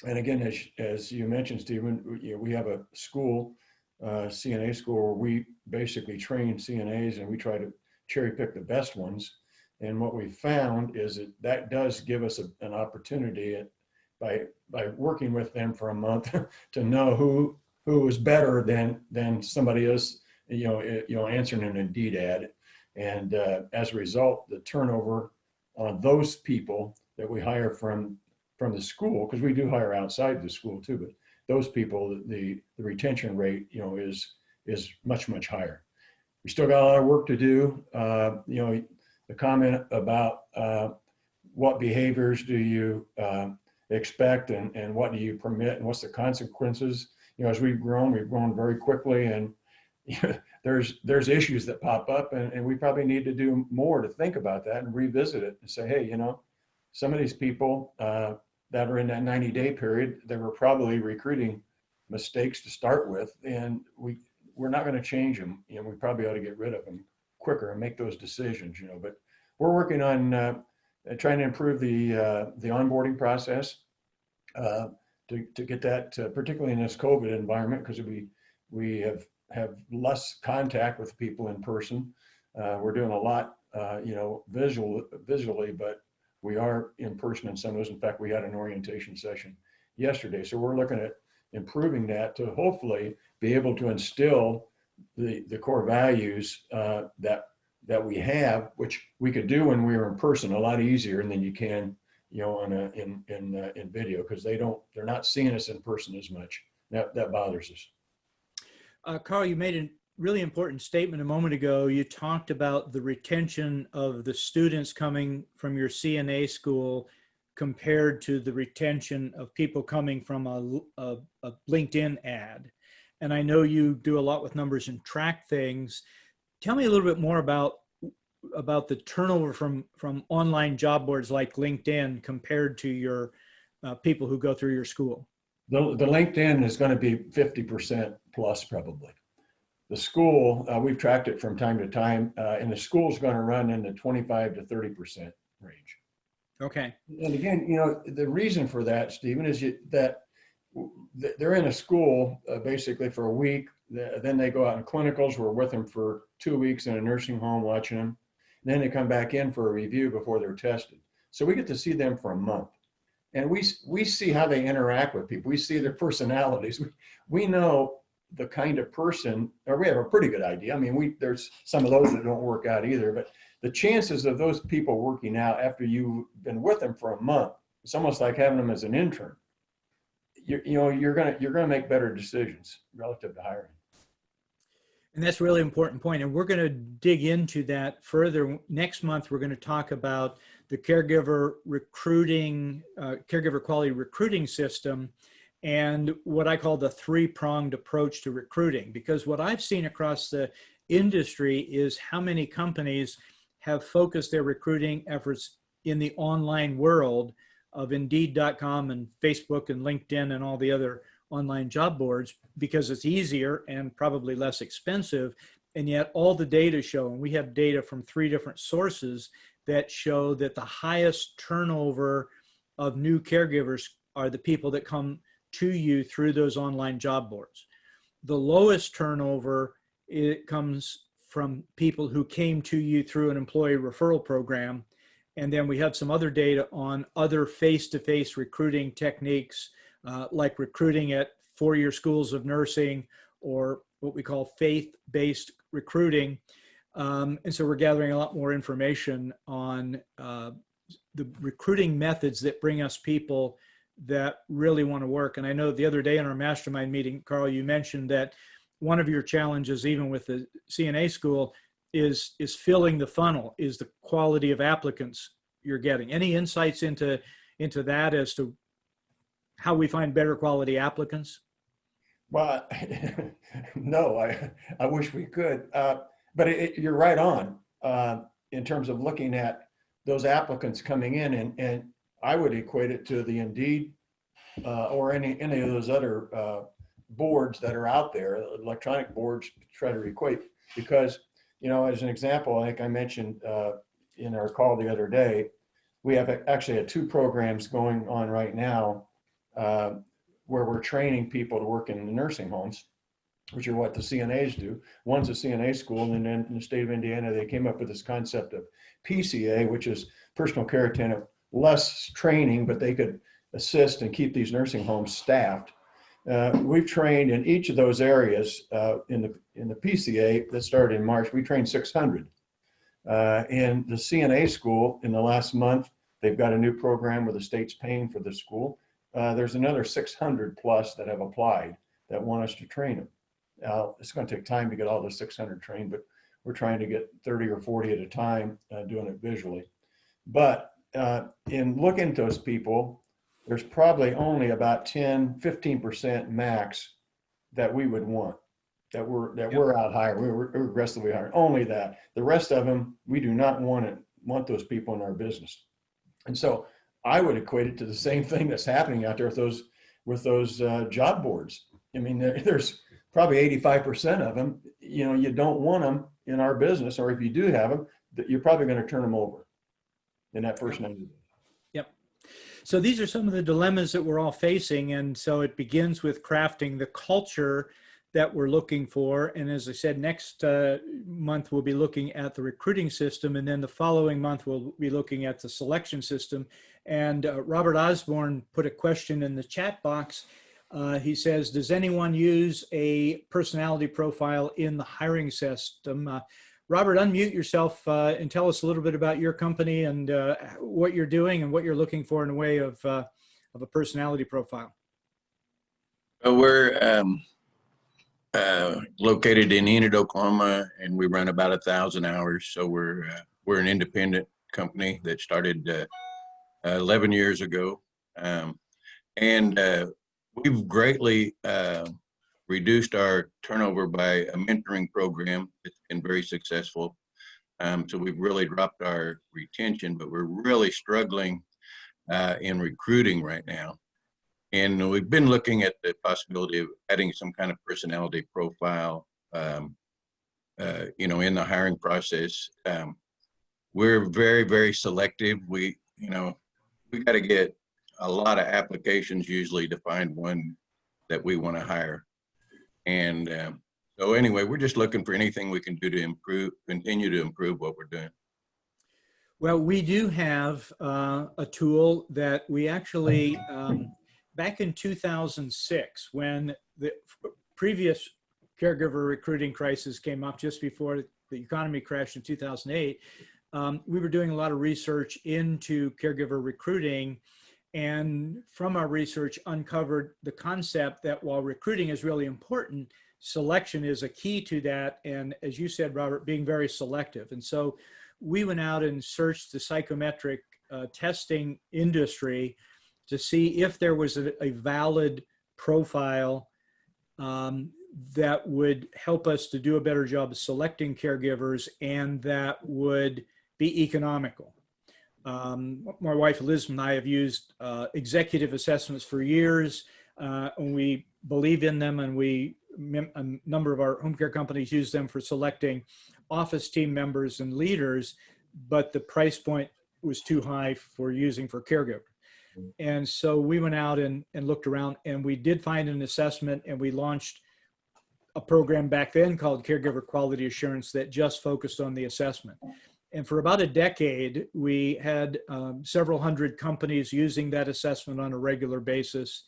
And again, as you mentioned, Stephen, we have a school, CNA school, where we basically train CNAs, and we try to cherry pick the best ones. And what we found is that does give us an opportunity by working with them for a month to know who is better than somebody else, answering an Indeed ad. And as a result, the turnover on those people that we hire from the school, because we do hire outside the school too, but those people, the retention rate, is much, much higher. We still got a lot of work to do. The comment about what behaviors do you expect and what do you permit and what's the consequences. As we've grown very quickly, and there's issues that pop up, and we probably need to do more to think about that and revisit it and say, hey, some of these people that are in that 90-day period, there were probably recruiting mistakes to start with, and we're not going to change them. We probably ought to get rid of them quicker and make those decisions. But we're working on trying to improve the onboarding process to get that, particularly in this COVID environment, because we have less contact with people in person. We're doing a lot, visually, but we are in person in some of those. In fact, we had an orientation session yesterday. So we're looking at improving that to hopefully be able to instill the core values that we have, which we could do when we were in person a lot easier than you can, in video, because they're not seeing us in person as much. That bothers us. Carl, you made a really important statement a moment ago. You talked about the retention of the students coming from your CNA school compared to the retention of people coming from a LinkedIn ad. And I know you do a lot with numbers and track things. Tell me a little bit more about the turnover from online job boards like LinkedIn compared to your people who go through your school. The LinkedIn is going to be 50% plus probably. The school, we've tracked it from time to time, and the school is going to run in the 25 to 30% range. Okay. And again, the reason for that, Stephen, is that they're in a school basically for a week. Then they go out in clinicals. We're with them for 2 weeks in a nursing home watching them. Then they come back in for a review before they're tested. So we get to see them for a month. And we see how they interact with people. We see their personalities. We know the kind of person, or we have a pretty good idea. I mean, there's some of those that don't work out either, but the chances of those people working out after you've been with them for a month, it's almost like having them as an intern. You're gonna make better decisions relative to hiring. And that's a really important point. And we're going to dig into that further. Next month, we're going to talk about the caregiver quality recruiting system, and what I call the 3-pronged approach to recruiting. Because what I've seen across the industry is how many companies have focused their recruiting efforts in the online world of Indeed.com and Facebook and LinkedIn and all the other online job boards, because it's easier and probably less expensive. And yet all the data show, and we have data from 3 different sources that show that the highest turnover of new caregivers are the people that come to you through those online job boards. The lowest turnover, it comes from people who came to you through an employee referral program. And then we have some other data on other face-to-face recruiting techniques, like recruiting at four-year schools of nursing, or what we call faith-based recruiting. And so we're gathering a lot more information on the recruiting methods that bring us people that really want to work. And I know the other day in our mastermind meeting, Carl, you mentioned that one of your challenges, even with the CNA school, is filling the funnel, is the quality of applicants you're getting. Any insights into that as to how we find better quality applicants? Well, no, I wish we could, but you're right on in terms of looking at those applicants coming in, and I would equate it to the Indeed or any of those other boards that are out there, electronic boards, to try to equate. Because, you know, as an example, I think I mentioned in our call the other day, we have actually had two programs going on right now where we're training people to work in the nursing homes, which are what the CNAs do. One's a CNA school, and then in the state of Indiana, they came up with this concept of PCA, which is personal care attendant, less training, but they could assist and keep these nursing homes staffed. We've trained in each of those areas in the PCA that started in March. We trained 600. In the CNA school, in the last month, they've got a new program where the state's paying for the school. There's another 600 plus that have applied that want us to train them. It's going to take time to get all the 600 trained, but we're trying to get 30 or 40 at a time, doing it visually. But in looking at those people, there's probably only about 10, 15% max that we would want, that we're out hiring. We're aggressively hiring. Only that. The rest of them, we do not want those people in our business. And so I would equate it to the same thing that's happening out there with those job boards. I mean, there's probably 85% of them, you know, you don't want them in our business, or if you do have them, you're probably going to turn them over in that first 90 days. Yep. So these are some of the dilemmas that we're all facing. And so it begins with crafting the culture that we're looking for. And as I said, next month, we'll be looking at the recruiting system. And then the following month, we'll be looking at the selection system. And Robert Osborne put a question in the chat box. He says, does anyone use a personality profile in the hiring system? Robert, unmute yourself and tell us a little bit about your company and what you're doing and what you're looking for in a way of a personality profile. We're located in Enid, Oklahoma, and we run about 1,000 hours. So we're an independent company that started 11 years ago, and we've greatly reduced our turnover by a mentoring program that's been very successful. So we've really dropped our retention, but we're really struggling in recruiting right now. And we've been looking at the possibility of adding some kind of personality profile, you know, in the hiring process. We're very, very selective. We got to get a lot of applications usually to find one that we want to hire. And so anyway, we're just looking for anything we can do to continue to improve what we're doing. Well, we do have a tool that we actually, back in 2006, when the previous caregiver recruiting crisis came up just before the economy crashed in 2008, we were doing a lot of research into caregiver recruiting, and from our research uncovered the concept that while recruiting is really important, selection is a key to that. And as you said, Robert, being very selective. And so we went out and searched the psychometric testing industry to see if there was a valid profile that would help us to do a better job of selecting caregivers and that would be economical. My wife Liz and I have used executive assessments for years, and we believe in them, and a number of our home care companies use them for selecting office team members and leaders, but the price point was too high for using for caregiver. And so we went out and looked around, and we did find an assessment, and we launched a program back then called Caregiver Quality Assurance that just focused on the assessment. And for about a decade, we had several hundred companies using that assessment on a regular basis.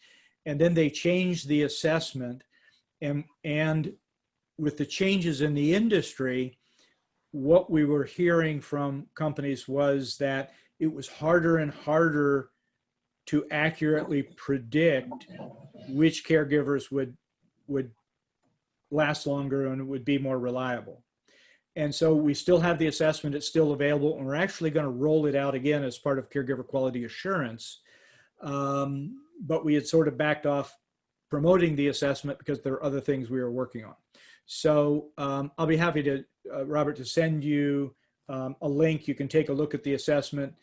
and then they changed the assessment. And with the changes in the industry, what we were hearing from companies was that it was harder and harder to accurately predict which caregivers would last longer and would be more reliable. And so we still have the assessment, it's still available, and we're actually going to roll it out again as part of Caregiver Quality Assurance. But we had sort of backed off promoting the assessment because there are other things we were working on. So I'll be happy to, Robert, to send you a link. You can take a look at the assessment,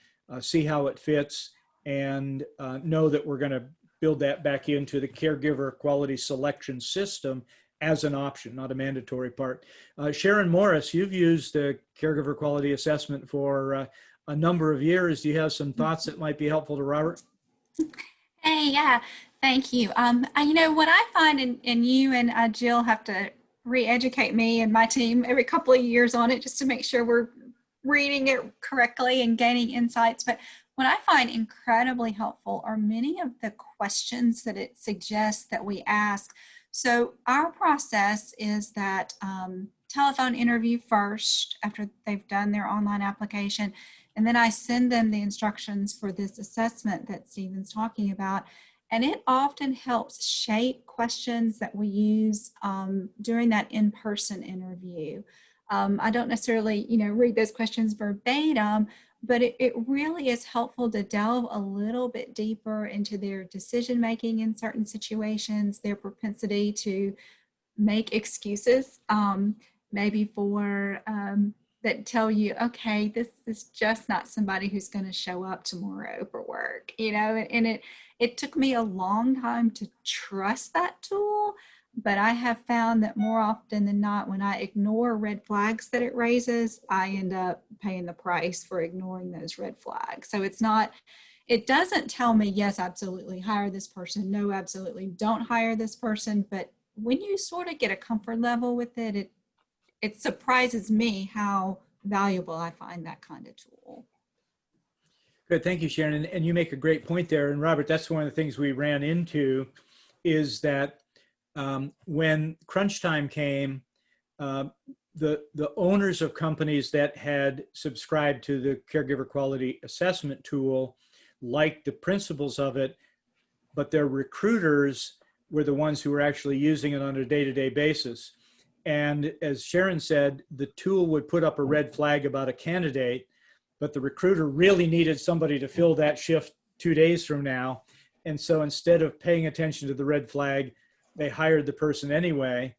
see how it fits, and know that we're going to build that back into the caregiver quality selection system as an option, not a mandatory part. Sharon Morris, you've used the caregiver quality assessment for a number of years. Do you have some thoughts that might be helpful to Robert? Hey, yeah, thank you. You know, what I find, and you and Jill have to re-educate me and my team every couple of years on it just to make sure we're reading it correctly and gaining insights. But what I find incredibly helpful are many of the questions that it suggests that we ask. So our process is that telephone interview first after they've done their online application. And then I send them the instructions for this assessment that Stephen's talking about. And it often helps shape questions that we use during that in-person interview. I don't necessarily, read those questions verbatim, but it really is helpful to delve a little bit deeper into their decision-making in certain situations, their propensity to make excuses, maybe for that tell you, okay, this is just not somebody who's going to show up tomorrow for work, and it took me a long time to trust that tool, but I have found that more often than not, when I ignore red flags that it raises, I end up paying the price for ignoring those red flags. So it doesn't tell me, yes, absolutely hire this person. No, absolutely don't hire this person. But when you sort of get a comfort level with it, it surprises me how valuable I find that kind of tool. Good, thank you, Sharon. And you make a great point there. And Robert, that's one of the things we ran into is that when crunch time came, the owners of companies that had subscribed to the caregiver quality assessment tool liked the principles of it, but their recruiters were the ones who were actually using it on a day-to-day basis. And as Sharon said, the tool would put up a red flag about a candidate, but the recruiter really needed somebody to fill that shift 2 days from now. And so instead of paying attention to the red flag, they hired the person anyway,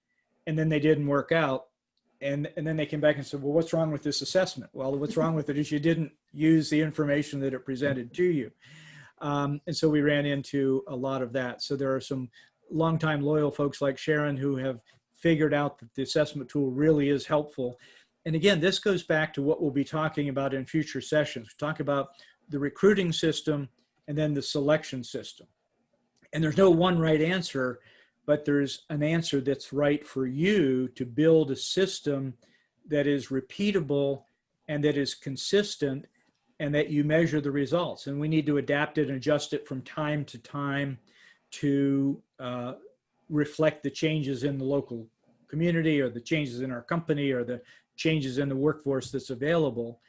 and then they didn't work out. And then they came back and said, well, what's wrong with this assessment? Well, what's wrong with it is you didn't use the information that it presented to you. And so we ran into a lot of that. So there are some longtime loyal folks like Sharon who have figured out that the assessment tool really is helpful. And again, this goes back to what we'll be talking about in future sessions. We talk about the recruiting system and then the selection system. And there's no one right answer, but there's an answer that's right for you to build a system that is repeatable and that is consistent and that you measure the results. And we need to adapt it and adjust it from time to time to reflect the changes in the local community or the changes in our company or the changes in the workforce that's available,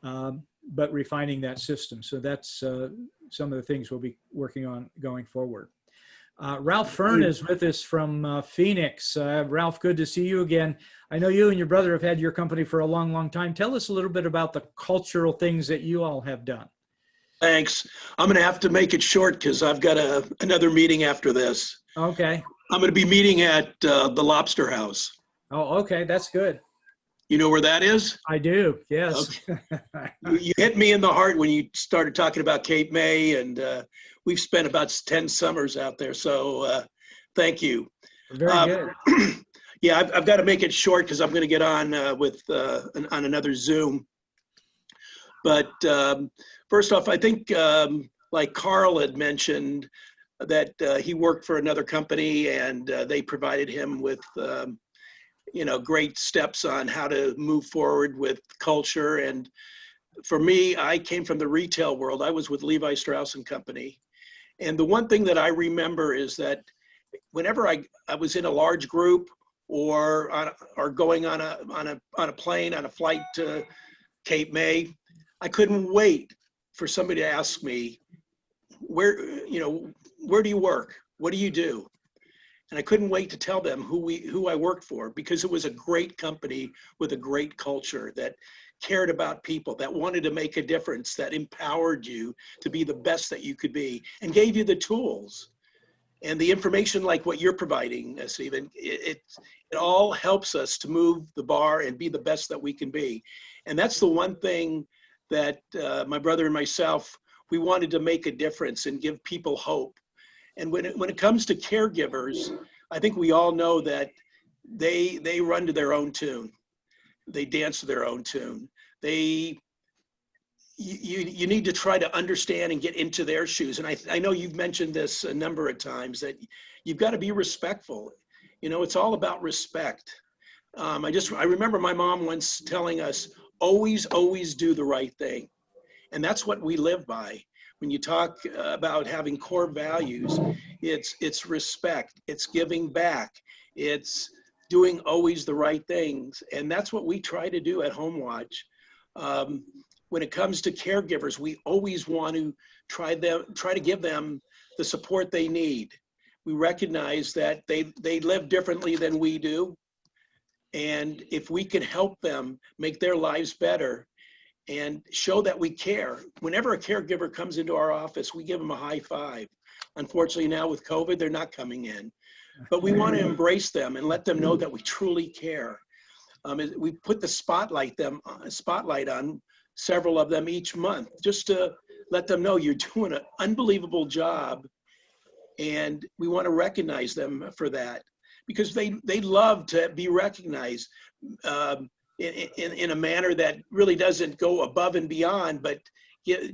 but refining that system. So that's some of the things we'll be working on going forward. Ralph Fern is with us from Phoenix. Ralph, good to see you again. I know you and your brother have had your company for a long, long time. Tell us a little bit about the cultural things that you all have done. Thanks. I'm going to have to make it short because I've got another meeting after this. Okay. I'm going to be meeting at the Lobster House. Oh, okay. That's good. You know where that is? I do. Yes. Okay. You hit me in the heart when you started talking about Cape May, and we've spent about 10 summers out there. So thank you. Very good. Yeah, I've got to make it short because I'm going to get on on another Zoom. But first off, I think like Carl had mentioned that he worked for another company and they provided him with great steps on how to move forward with culture. And for me, I came from the retail world. I was with Levi Strauss and Company. And the one thing that I remember is that whenever I was in a large group or going on a plane, on a flight to Cape May, I couldn't wait for somebody to ask me, where do you work? What do you do? And I couldn't wait to tell them who I worked for, because it was a great company with a great culture that cared about people, that wanted to make a difference, that empowered you to be the best that you could be, and gave you the tools and the information like what you're providing, Stephen. It all helps us to move the bar and be the best that we can be. And that's the one thing that my brother and myself, we wanted to make a difference and give people hope. And when it comes to caregivers, I think we all know that they run to their own tune. They dance to their own tune. You need to try to understand and get into their shoes. And I know you've mentioned this a number of times, that you've got to be respectful. It's all about respect. I remember my mom once telling us, always do the right thing. And that's what we live by. When you talk about having core values, it's respect, it's giving back, it's doing always the right things. And that's what we try to do at Home Watch. When it comes to caregivers, we always want to try to give them the support they need. We recognize that they live differently than we do. And if we can help them make their lives better and show that we care. Whenever a caregiver comes into our office, we give them a high five. Unfortunately, now with COVID, they're not coming in. But we want to embrace them and let them know that we truly care. We put the spotlight on several of them each month, just to let them know you're doing an unbelievable job. And we want to recognize them for that, because they love to be recognized. In a manner that really doesn't go above and beyond, but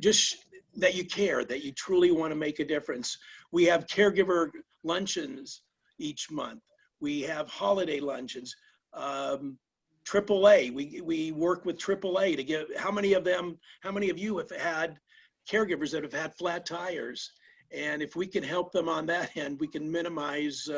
just that you care, that you truly want to make a difference. We have caregiver luncheons each month. We have holiday luncheons. AAA, we work with AAA to give, how many of you have had caregivers that have had flat tires? And if we can help them on that end, we can minimize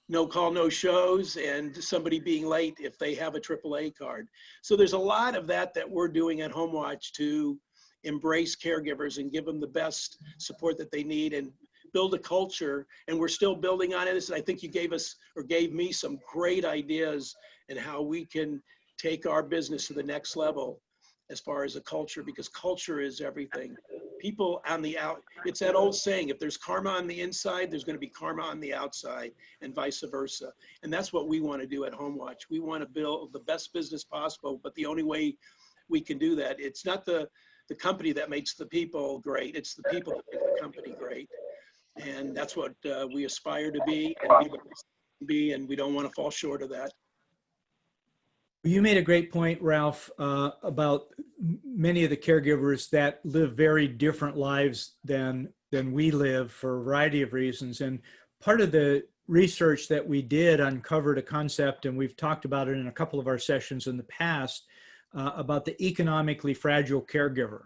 no call, no shows, and somebody being late if they have a AAA card. So there's a lot of that we're doing at Home Watch to embrace caregivers and give them the best support that they need and build a culture. And we're still building on it. I think you gave me some great ideas in how we can take our business to the next level as far as a culture, because culture is everything. People on the it's that old saying, if there's karma on the inside, there's going to be karma on the outside, and vice versa. And that's what we want to do at Home Watch. We want to build the best business possible, but the only way we can do that, it's not the company that makes the people great, it's the people that make the company great. And that's what we aspire to be, and we don't want to fall short of that. You made a great point, Ralph, about many of the caregivers that live very different lives than we live for a variety of reasons. And part of the research that we did uncovered a concept, and we've talked about it in a couple of our sessions in the past, about the economically fragile caregiver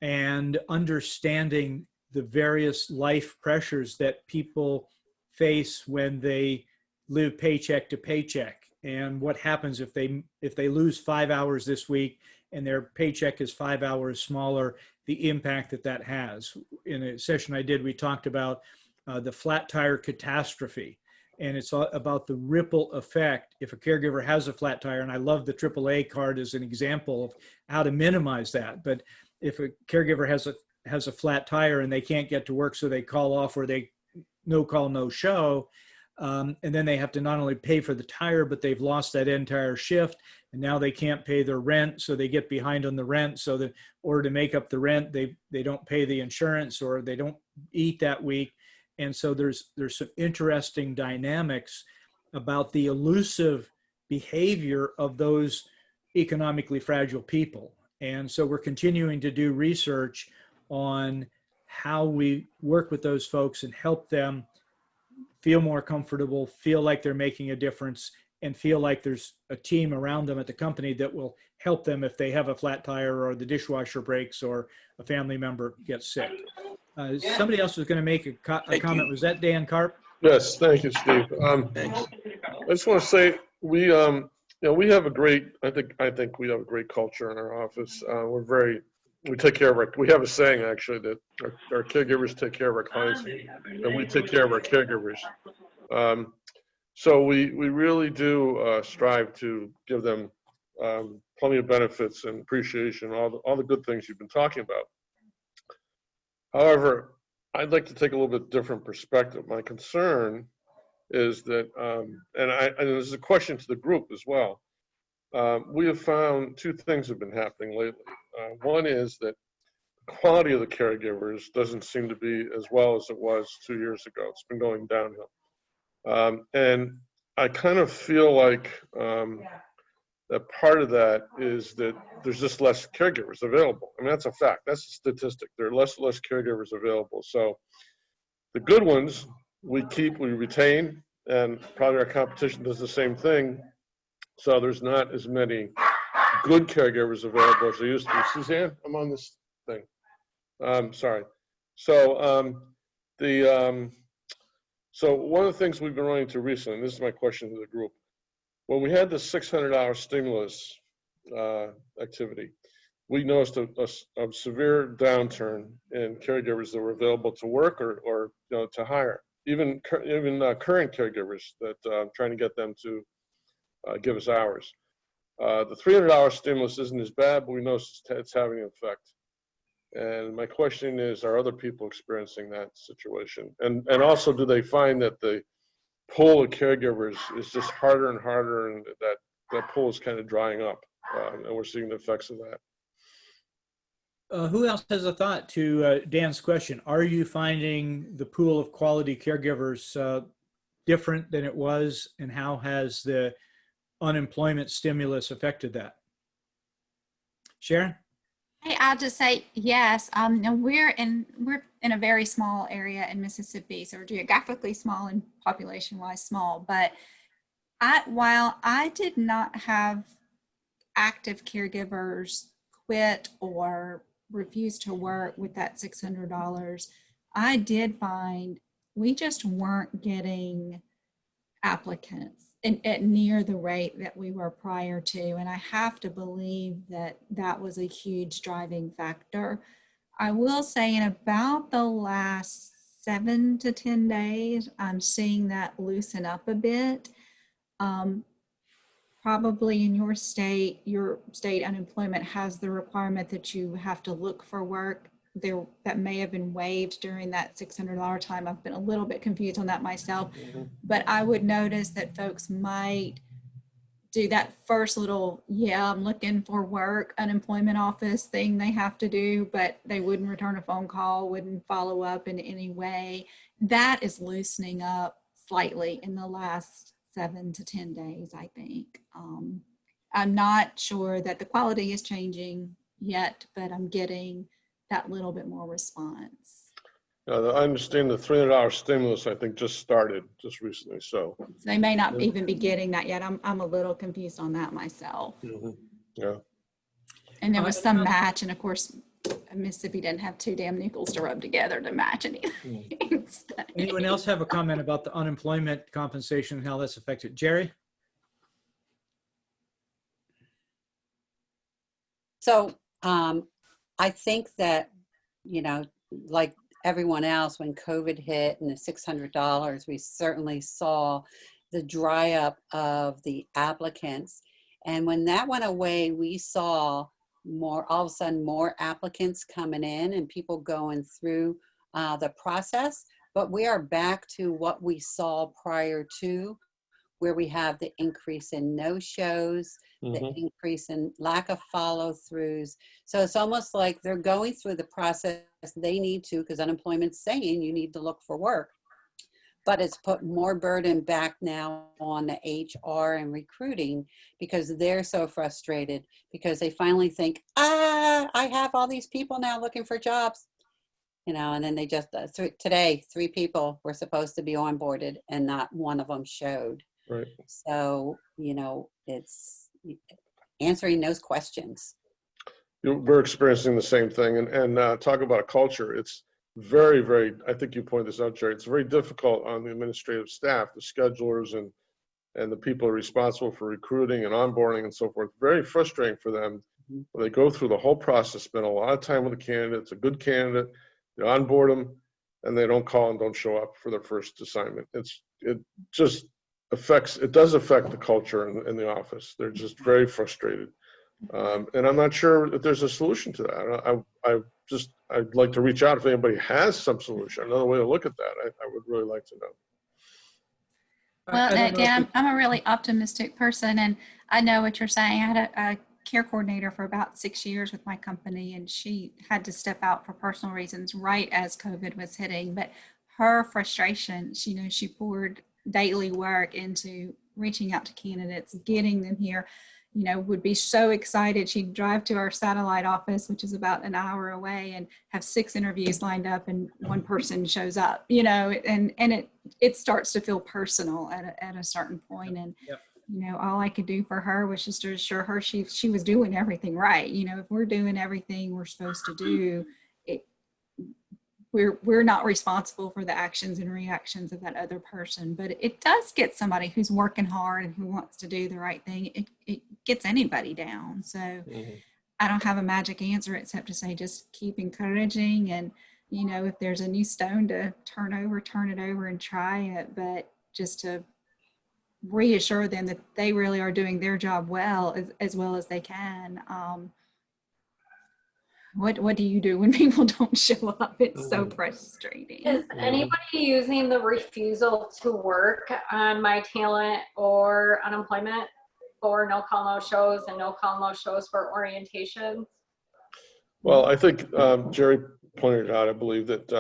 and understanding the various life pressures that people face when they live paycheck to paycheck. And what happens if they lose 5 hours this week and their paycheck is 5 hours smaller, the impact that has. In a session I did, we talked about the flat tire catastrophe. And it's about the ripple effect if a caregiver has a flat tire. And I love the AAA card as an example of how to minimize that. But if a caregiver has a flat tire and they can't get to work, so they call off, or they no call, no show, and then they have to not only pay for the tire, but they've lost that entire shift, and now they can't pay their rent, so they get behind on the rent. So that in order to make up the rent, they don't pay the insurance, or they don't eat that week. And so there's some interesting dynamics about the elusive behavior of those economically fragile people. And so we're continuing to do research on how we work with those folks and help them feel more comfortable, feel like they're making a difference, and feel like there's a team around them at the company that will help them if they have a flat tire or the dishwasher breaks or a family member gets sick. Somebody else was going to make a comment. Was that Dan Carp? Yes, thank you, Steve. Thanks. I just want to say we we have a great, I think we have a great culture in our office. We take care of we have a saying actually that our caregivers take care of our clients and we take care of our caregivers. So we really do strive to give them plenty of benefits and appreciation, all the good things you've been talking about. However, I'd like to take a little bit different perspective. My concern is that, and this is a question to the group as well. We have found two things have been happening lately. One is that the quality of the caregivers doesn't seem to be as well as it was 2 years ago. It's been going downhill. And I kind of feel like that part of that is that there's just less caregivers available. I mean, that's a fact. That's a statistic. There are less and less caregivers available. So the good ones we retain, and probably our competition does the same thing. So there's not as many good caregivers available as there used to be. Suzanne, I'm on this thing. Sorry. So so one of the things we've been running into recently, and this is my question to the group, when we had the $600 stimulus activity, we noticed a severe downturn in caregivers that were available to work or to hire. Even current caregivers that I'm trying to get them to give us hours. The $300 stimulus isn't as bad, but we know it's having an effect. And my question is, are other people experiencing that situation? And also, do they find that the pool of caregivers is just harder and harder, and that pool is kind of drying up, and we're seeing the effects of that? Who else has a thought to Dan's question? Are you finding the pool of quality caregivers different than it was, and how has the unemployment stimulus affected that? Sharon? Hey, I'll just say yes. We're in a very small area in Mississippi, so we're geographically small and population-wise small. But while I did not have active caregivers quit or refuse to work with that $600, I did find we just weren't getting applicants at near the rate that we were prior to. And I have to believe that that was a huge driving factor. I will say in about the last 7 to 10 days, I'm seeing that loosen up a bit. Probably in your state unemployment has the requirement that you have to look for work. That may have been waived during that $600 time. I've been a little bit confused on that myself, but I would notice that folks might do that first little, I'm looking for work, unemployment office thing they have to do, but they wouldn't return a phone call, wouldn't follow up in any way. That is loosening up slightly in the last 7 to 10 days, I think. I'm not sure that the quality is changing yet, but I'm getting that little bit more response. I understand the $300 stimulus, I think, just started just recently. So they may not even be getting that yet. I'm a little confused on that myself. Yeah. And there was some match, and of course, Mississippi didn't have 2 damn nickels to rub together to match anything. Anyone else have a comment about the unemployment compensation and how that's affected? Jerry? So I think that, like everyone else, when COVID hit and the $600, we certainly saw the dry up of the applicants. And when that went away, we saw all of a sudden more applicants coming in and people going through the process. But we are back to what we saw prior to, where we have the increase in no-shows, the increase in lack of follow-throughs. So it's almost like they're going through the process they need to, because unemployment's saying you need to look for work. But it's put more burden back now on the HR and recruiting, because they're so frustrated because they finally think, I have all these people now looking for jobs. And then they just, today, 3 people were supposed to be onboarded and not one of them showed. Right. So, it's answering those questions. We're experiencing the same thing. And talk about a culture. It's very, very, I think you pointed this out, Jerry, it's very difficult on the administrative staff, the schedulers and the people responsible for recruiting and onboarding and so forth. Very frustrating for them. When they go through the whole process, spend a lot of time with a candidate, it's a good candidate, they onboard them, and they don't call and don't show up for their first assignment. It does affect the culture in the office. They're just very frustrated. And I'm not sure if there's a solution to that. I'd like to reach out if anybody has some solution, another way to look at that. I would really like to know. Well, I don't know if again, I'm a really optimistic person, and I know what you're saying. I had a care coordinator for about 6 years with my company, and she had to step out for personal reasons right as COVID was hitting. But her frustration, she poured daily work into reaching out to candidates, getting them here, would be so excited. She'd drive to our satellite office, which is about an hour away, and have 6 interviews lined up, and one person shows up, and it starts to feel personal at a certain point. And, Yep. All I could do for her was just to assure her she was doing everything right. If we're doing everything we're supposed to do, we're not responsible for the actions and reactions of that other person, but it does get somebody who's working hard and who wants to do the right thing. It gets anybody down. So I don't have a magic answer except to say, just keep encouraging. And, if there's a new stone to turn it over and try it, but just to reassure them that they really are doing their job as well as they can. What do you do when people don't show up? It's so frustrating. Is anybody using the refusal to work on My Talent or unemployment for no call, no shows and no call, no shows for orientations? Well, I think Jerry pointed out, I believe that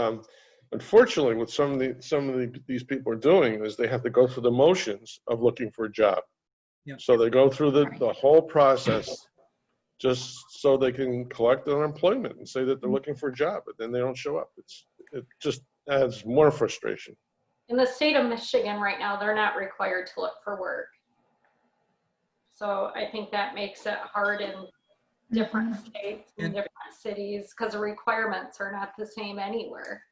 unfortunately what these people are doing is they have to go through the motions of looking for a job. Yeah. So they go through the whole process just so they can collect unemployment and say that they're looking for a job, but then they don't show up. It just adds more frustration. In the state of Michigan right now, they're not required to look for work. So I think that makes it hard in different states and different cities because the requirements are not the same anywhere.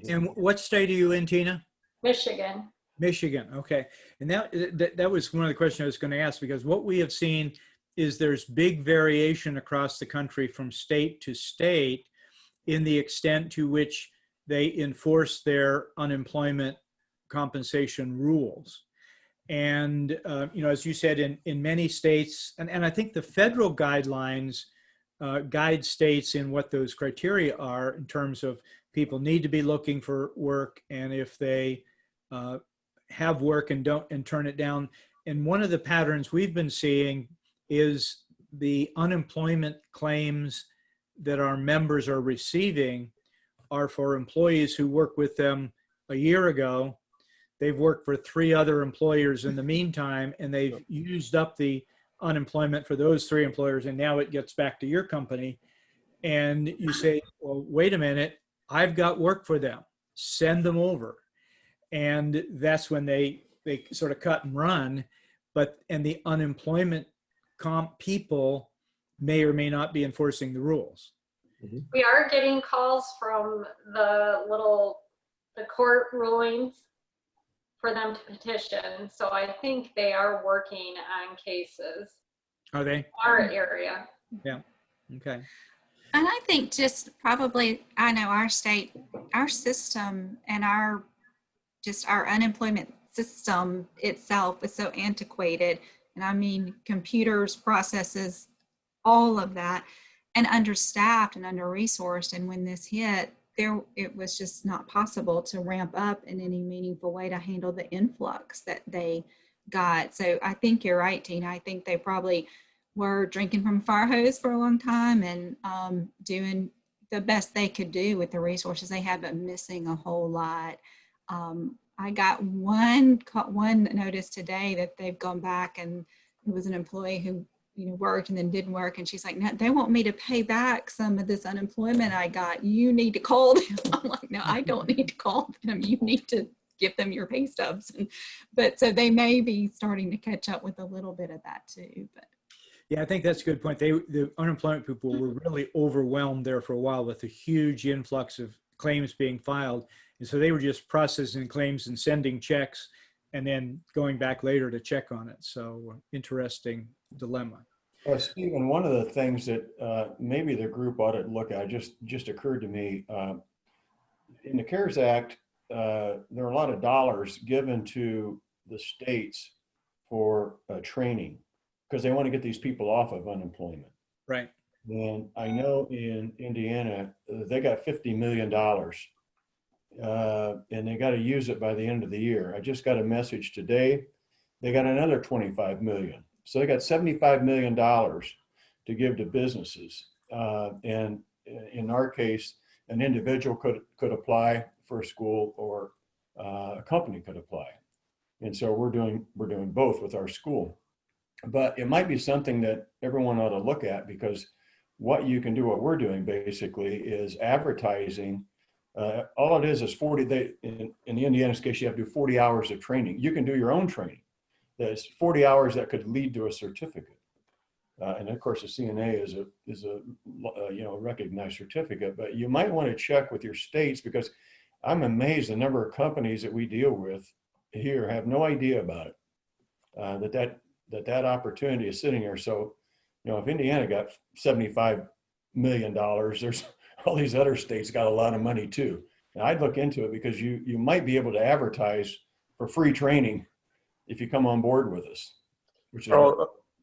And what state are you in, Tina? Michigan. Michigan. Okay. And that was one of the questions I was going to ask, because what we have seen is there's big variation across the country from state to state in the extent to which they enforce their unemployment compensation rules. And, as you said, in many states, and I think the federal guidelines guide states in what those criteria are in terms of people need to be looking for work, and if they have work and turn it down. And one of the patterns we've been seeing is the unemployment claims that our members are receiving are for employees who worked with them a year ago. They've worked for 3 other employers in the meantime, and they've used up the unemployment for those 3 employers, and now it gets back to your company. And you say, well, wait a minute, I've got work for them. Send them over. And that's when they sort of cut and run. And the unemployment comp people may or may not be enforcing the rules. We are getting calls from the court rulings for them to petition. So I think they are working on cases. Are they? Our area. Yeah. Okay. And I think just probably, I know our state, our system and our unemployment system itself is so antiquated. And I mean, computers, processes, all of that, and understaffed and under-resourced. And when this hit, it was just not possible to ramp up in any meaningful way to handle the influx that they got. So I think you're right, Tina. I think they probably were drinking from a fire hose for a long time and doing the best they could do with the resources they had, but missing a whole lot. I got one notice today that they've gone back, and it was an employee who worked and then didn't work, and she's like, no, they want me to pay back some of this unemployment I got. You need to call them. I'm like, no, I don't need to call them. You need to give them your pay stubs. But so they may be starting to catch up with a little bit of that too. But Yeah, I think that's a good point. The unemployment people were really overwhelmed there for a while with a huge influx of claims being filed. And so they were just processing claims and sending checks and then going back later to check on it. So interesting dilemma. Well, Stephen, one of the things that maybe the group ought to look at just occurred to me, in the CARES Act, there are a lot of dollars given to the states for training because they want to get these people off of unemployment. Right. And I know in Indiana, they got $50 million and they got to use it by the end of the year. I just got a message today. They got another 25 million. So they got $75 million to give to businesses. And in our case, an individual could apply for a school or a company could apply. And so we're doing both with our school. But it might be something that everyone ought to look at because what you can do, what we're doing basically is advertising. All it is 40, in the Indiana's case, you have to do 40 hours of training. You can do your own training. There's 40 hours that could lead to a certificate. And of course, the CNA is a recognized certificate, but you might want to check with your states because I'm amazed the number of companies that we deal with here have no idea about it, that opportunity is sitting there. So, if Indiana got $75 million, there's all these other states got a lot of money too. And I'd look into it because you might be able to advertise for free training if you come on board with us. Which is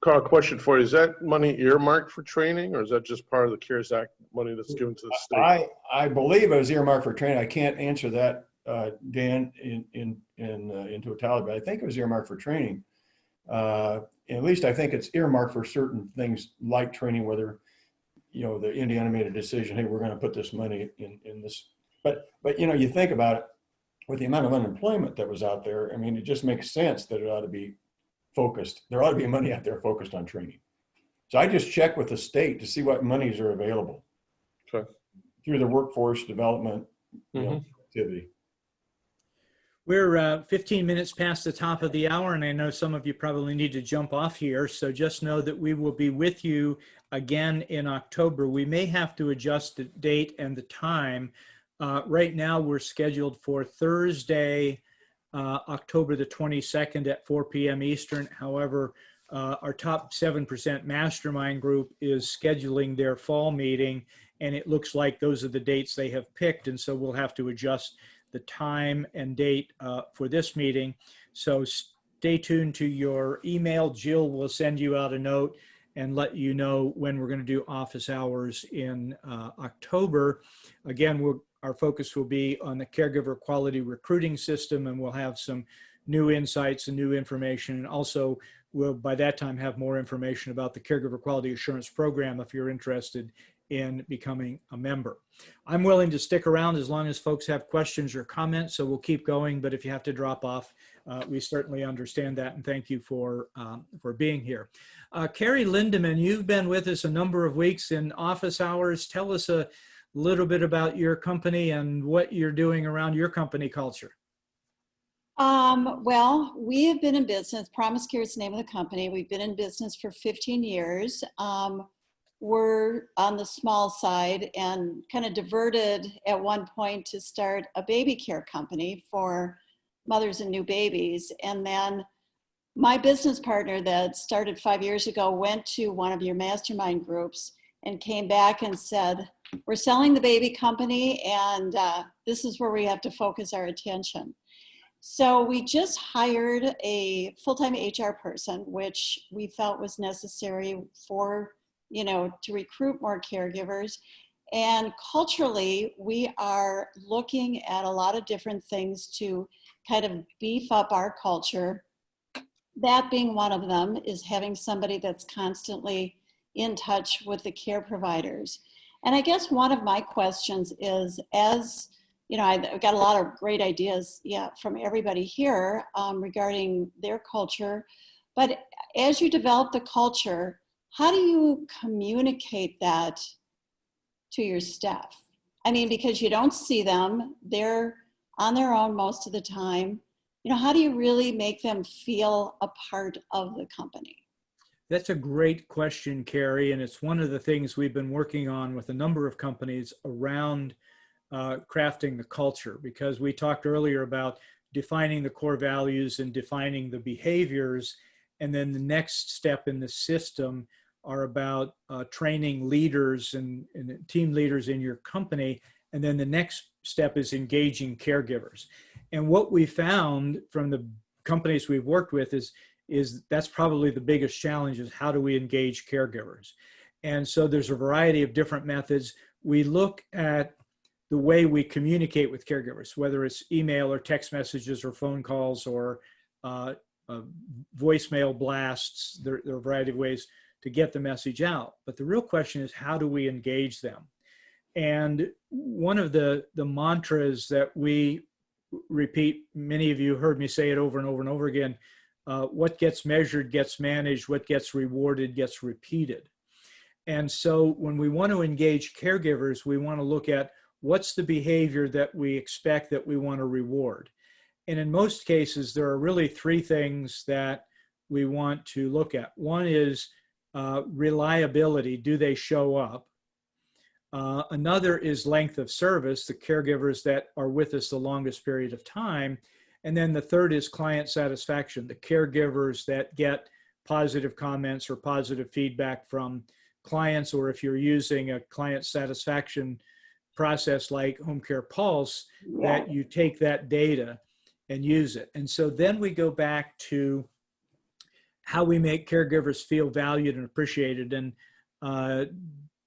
Carl, question for you. Is that money earmarked for training or is that just part of the CARES Act money that's given to the state? I believe it was earmarked for training. I can't answer that, Dan, in totality, but I think it was earmarked for training. At least I think it's earmarked for certain things like training, whether, the Indiana made a decision, hey, we're going to put this money in this. But you think about it, with the amount of unemployment that was out there, I mean, it just makes sense that it ought to be focused. There ought to be money out there focused on training. So I just check with the state to see what monies are available through the workforce development activity. We're 15 minutes past the top of the hour, and I know some of you probably need to jump off here. So just know that we will be with you again in October. We may have to adjust the date and the time. Right now, we're scheduled for Thursday, October the 22nd at 4 p.m. Eastern. However, our top 7% mastermind group is scheduling their fall meeting, and it looks like those are the dates they have picked. And so we'll have to adjust the time and date for this meeting. So stay tuned to your email. Jill will send you out a note and let you know when we're going to do office hours in October. Again, our focus will be on the caregiver quality recruiting system, and we'll have some new insights and new information. And also, we'll by that time have more information about the Caregiver Quality Assurance Program if you're interested in becoming a member. I'm willing to stick around as long as folks have questions or comments, so we'll keep going. But if you have to drop off, we certainly understand that, and thank you for being here. Carrie Lindeman, you've been with us a number of weeks in office hours. Tell us a little bit about your company and what you're doing around your company culture. Well, we have been in business. Promise Care is the name of the company. We've been in business for 15 years. We're on the small side and kind of diverted at one point to start a baby care company for mothers and new babies. And then my business partner that started 5 years ago went to one of your mastermind groups and came back and said, we're selling the baby company and this is where we have to focus our attention. So we just hired a full-time HR person, which we felt was necessary for, to recruit more caregivers. And culturally, we are looking at a lot of different things to kind of beef up our culture. That being one of them is having somebody that's constantly in touch with the care providers. And I guess one of my questions is, as I've got a lot of great ideas, from everybody here regarding their culture. But as you develop the culture, how do you communicate that to your staff? I mean, because you don't see them, they're on their own most of the time. You know, how do you really make them feel a part of the company? That's a great question, Carrie, and it's one of the things we've been working on with a number of companies around crafting the culture, because we talked earlier about defining the core values and defining the behaviors, and then the next step in the system are about training leaders and team leaders in your company, and then the next step is engaging caregivers. And what we found from the companies we've worked with is that's probably the biggest challenge, is how do we engage caregivers? And so there's a variety of different methods. We look at the way we communicate with caregivers, whether it's email or text messages or phone calls or voicemail blasts. There are a variety of ways to get the message out. But the real question is, how do we engage them? And one of the mantras that we repeat, many of you heard me say it over and over and over again, what gets measured gets managed, what gets rewarded gets repeated. And so when we want to engage caregivers, we want to look at what's the behavior that we expect that we want to reward. And in most cases, there are really three things that we want to look at. One is reliability. Do they show up? Another is length of service, the caregivers that are with us the longest period of time. And then the third is client satisfaction, the caregivers that get positive comments or positive feedback from clients, or if you're using a client satisfaction process like Home Care Pulse, that you take that data and use it. And so then we go back to how we make caregivers feel valued and appreciated. And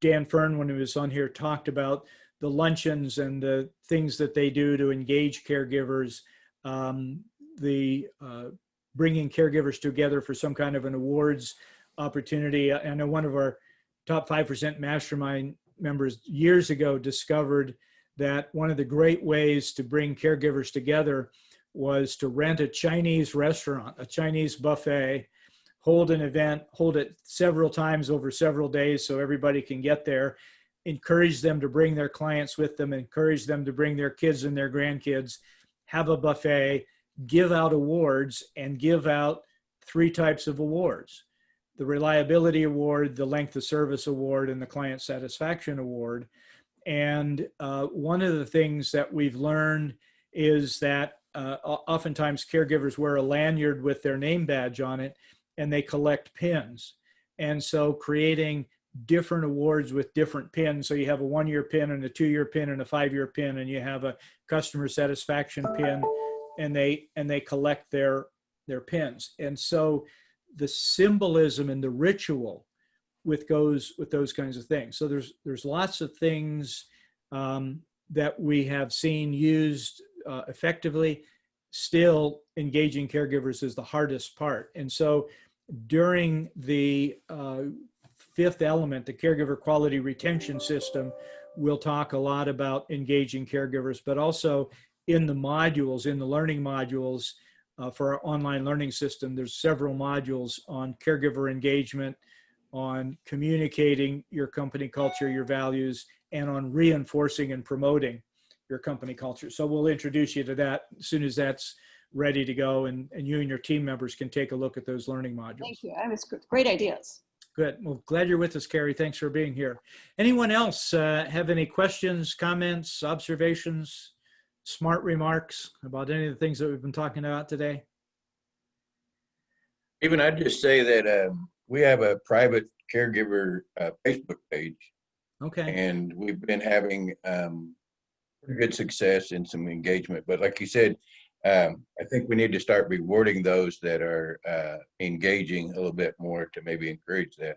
Dan Fern, when he was on here, talked about the luncheons and the things that they do to engage caregivers, bringing caregivers together for some kind of an awards opportunity. I know one of our top 5% mastermind members years ago discovered that one of the great ways to bring caregivers together was to rent a Chinese restaurant, a Chinese buffet, hold an event, hold it several times over several days so everybody can get there, encourage them to bring their clients with them, encourage them to bring their kids and their grandkids, have a buffet, give out awards, and give out three types of awards: the reliability award, the length of service award, and the client satisfaction award. And one of the things that we've learned is that oftentimes caregivers wear a lanyard with their name badge on it, and they collect pins. And so creating different awards with different pins. So you have a 1-year pin and a 2-year pin and a 5-year pin, and you have a customer satisfaction pin, and they collect their pins. And so the symbolism and the ritual with those kinds of things. So there's lots of things that we have seen used effectively. Still, engaging caregivers is the hardest part. And so during the fifth element, the caregiver quality retention system, we'll talk a lot about engaging caregivers, but also in the modules, in the learning modules for our online learning system, there's several modules on caregiver engagement, on communicating your company culture, your values, and on reinforcing and promoting your company culture. So we'll introduce you to that as soon as that's ready to go, and you and your team members can take a look at those learning modules. Thank you. It's great ideas. Good. Well, glad you're with us, Carrie. Thanks for being here. Anyone else have any questions, comments, observations, smart remarks about any of the things that we've been talking about today? Even I'd just say that we have a private caregiver Facebook page. Okay. And we've been having pretty good success and some engagement. But like you said, I think we need to start rewarding those that are engaging a little bit more to maybe encourage that.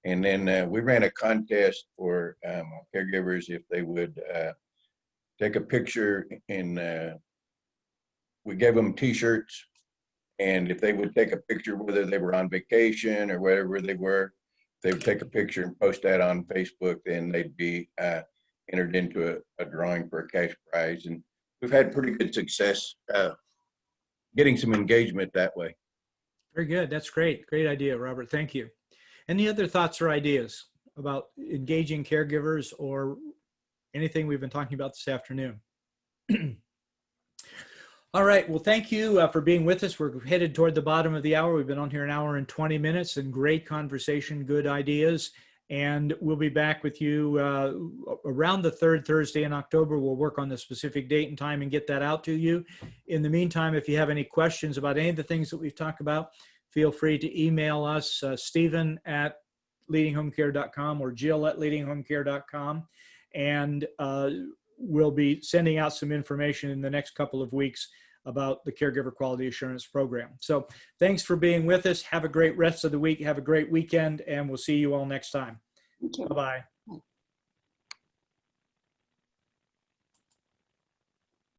And then we ran a contest for caregivers if they would take a picture, and we gave them t-shirts. And if they would take a picture, whether they were on vacation or wherever they were, they would take a picture and post that on Facebook, then they'd be entered into a drawing for a cash prize. And we've had pretty good success getting some engagement that way. Very good. That's great. Great idea, Robert. Thank you. Any other thoughts or ideas about engaging caregivers or anything we've been talking about this afternoon? All right. Well, thank you for being with us. We're headed toward the bottom of the hour. We've been on here an hour and 20 minutes and great conversation, good ideas. And we'll be back with you around the third Thursday in October. We'll work on the specific date and time and get that out to you. In the meantime, if you have any questions about any of the things that we've talked about, feel free to email us, Stephen@leadinghomecare.com or Jill@leadinghomecare.com. And we'll be sending out some information in the next couple of weeks about the Caregiver Quality Assurance Program. So thanks for being with us. Have a great rest of the week. Have a great weekend, and we'll see you all next time. Thank you. Bye-bye.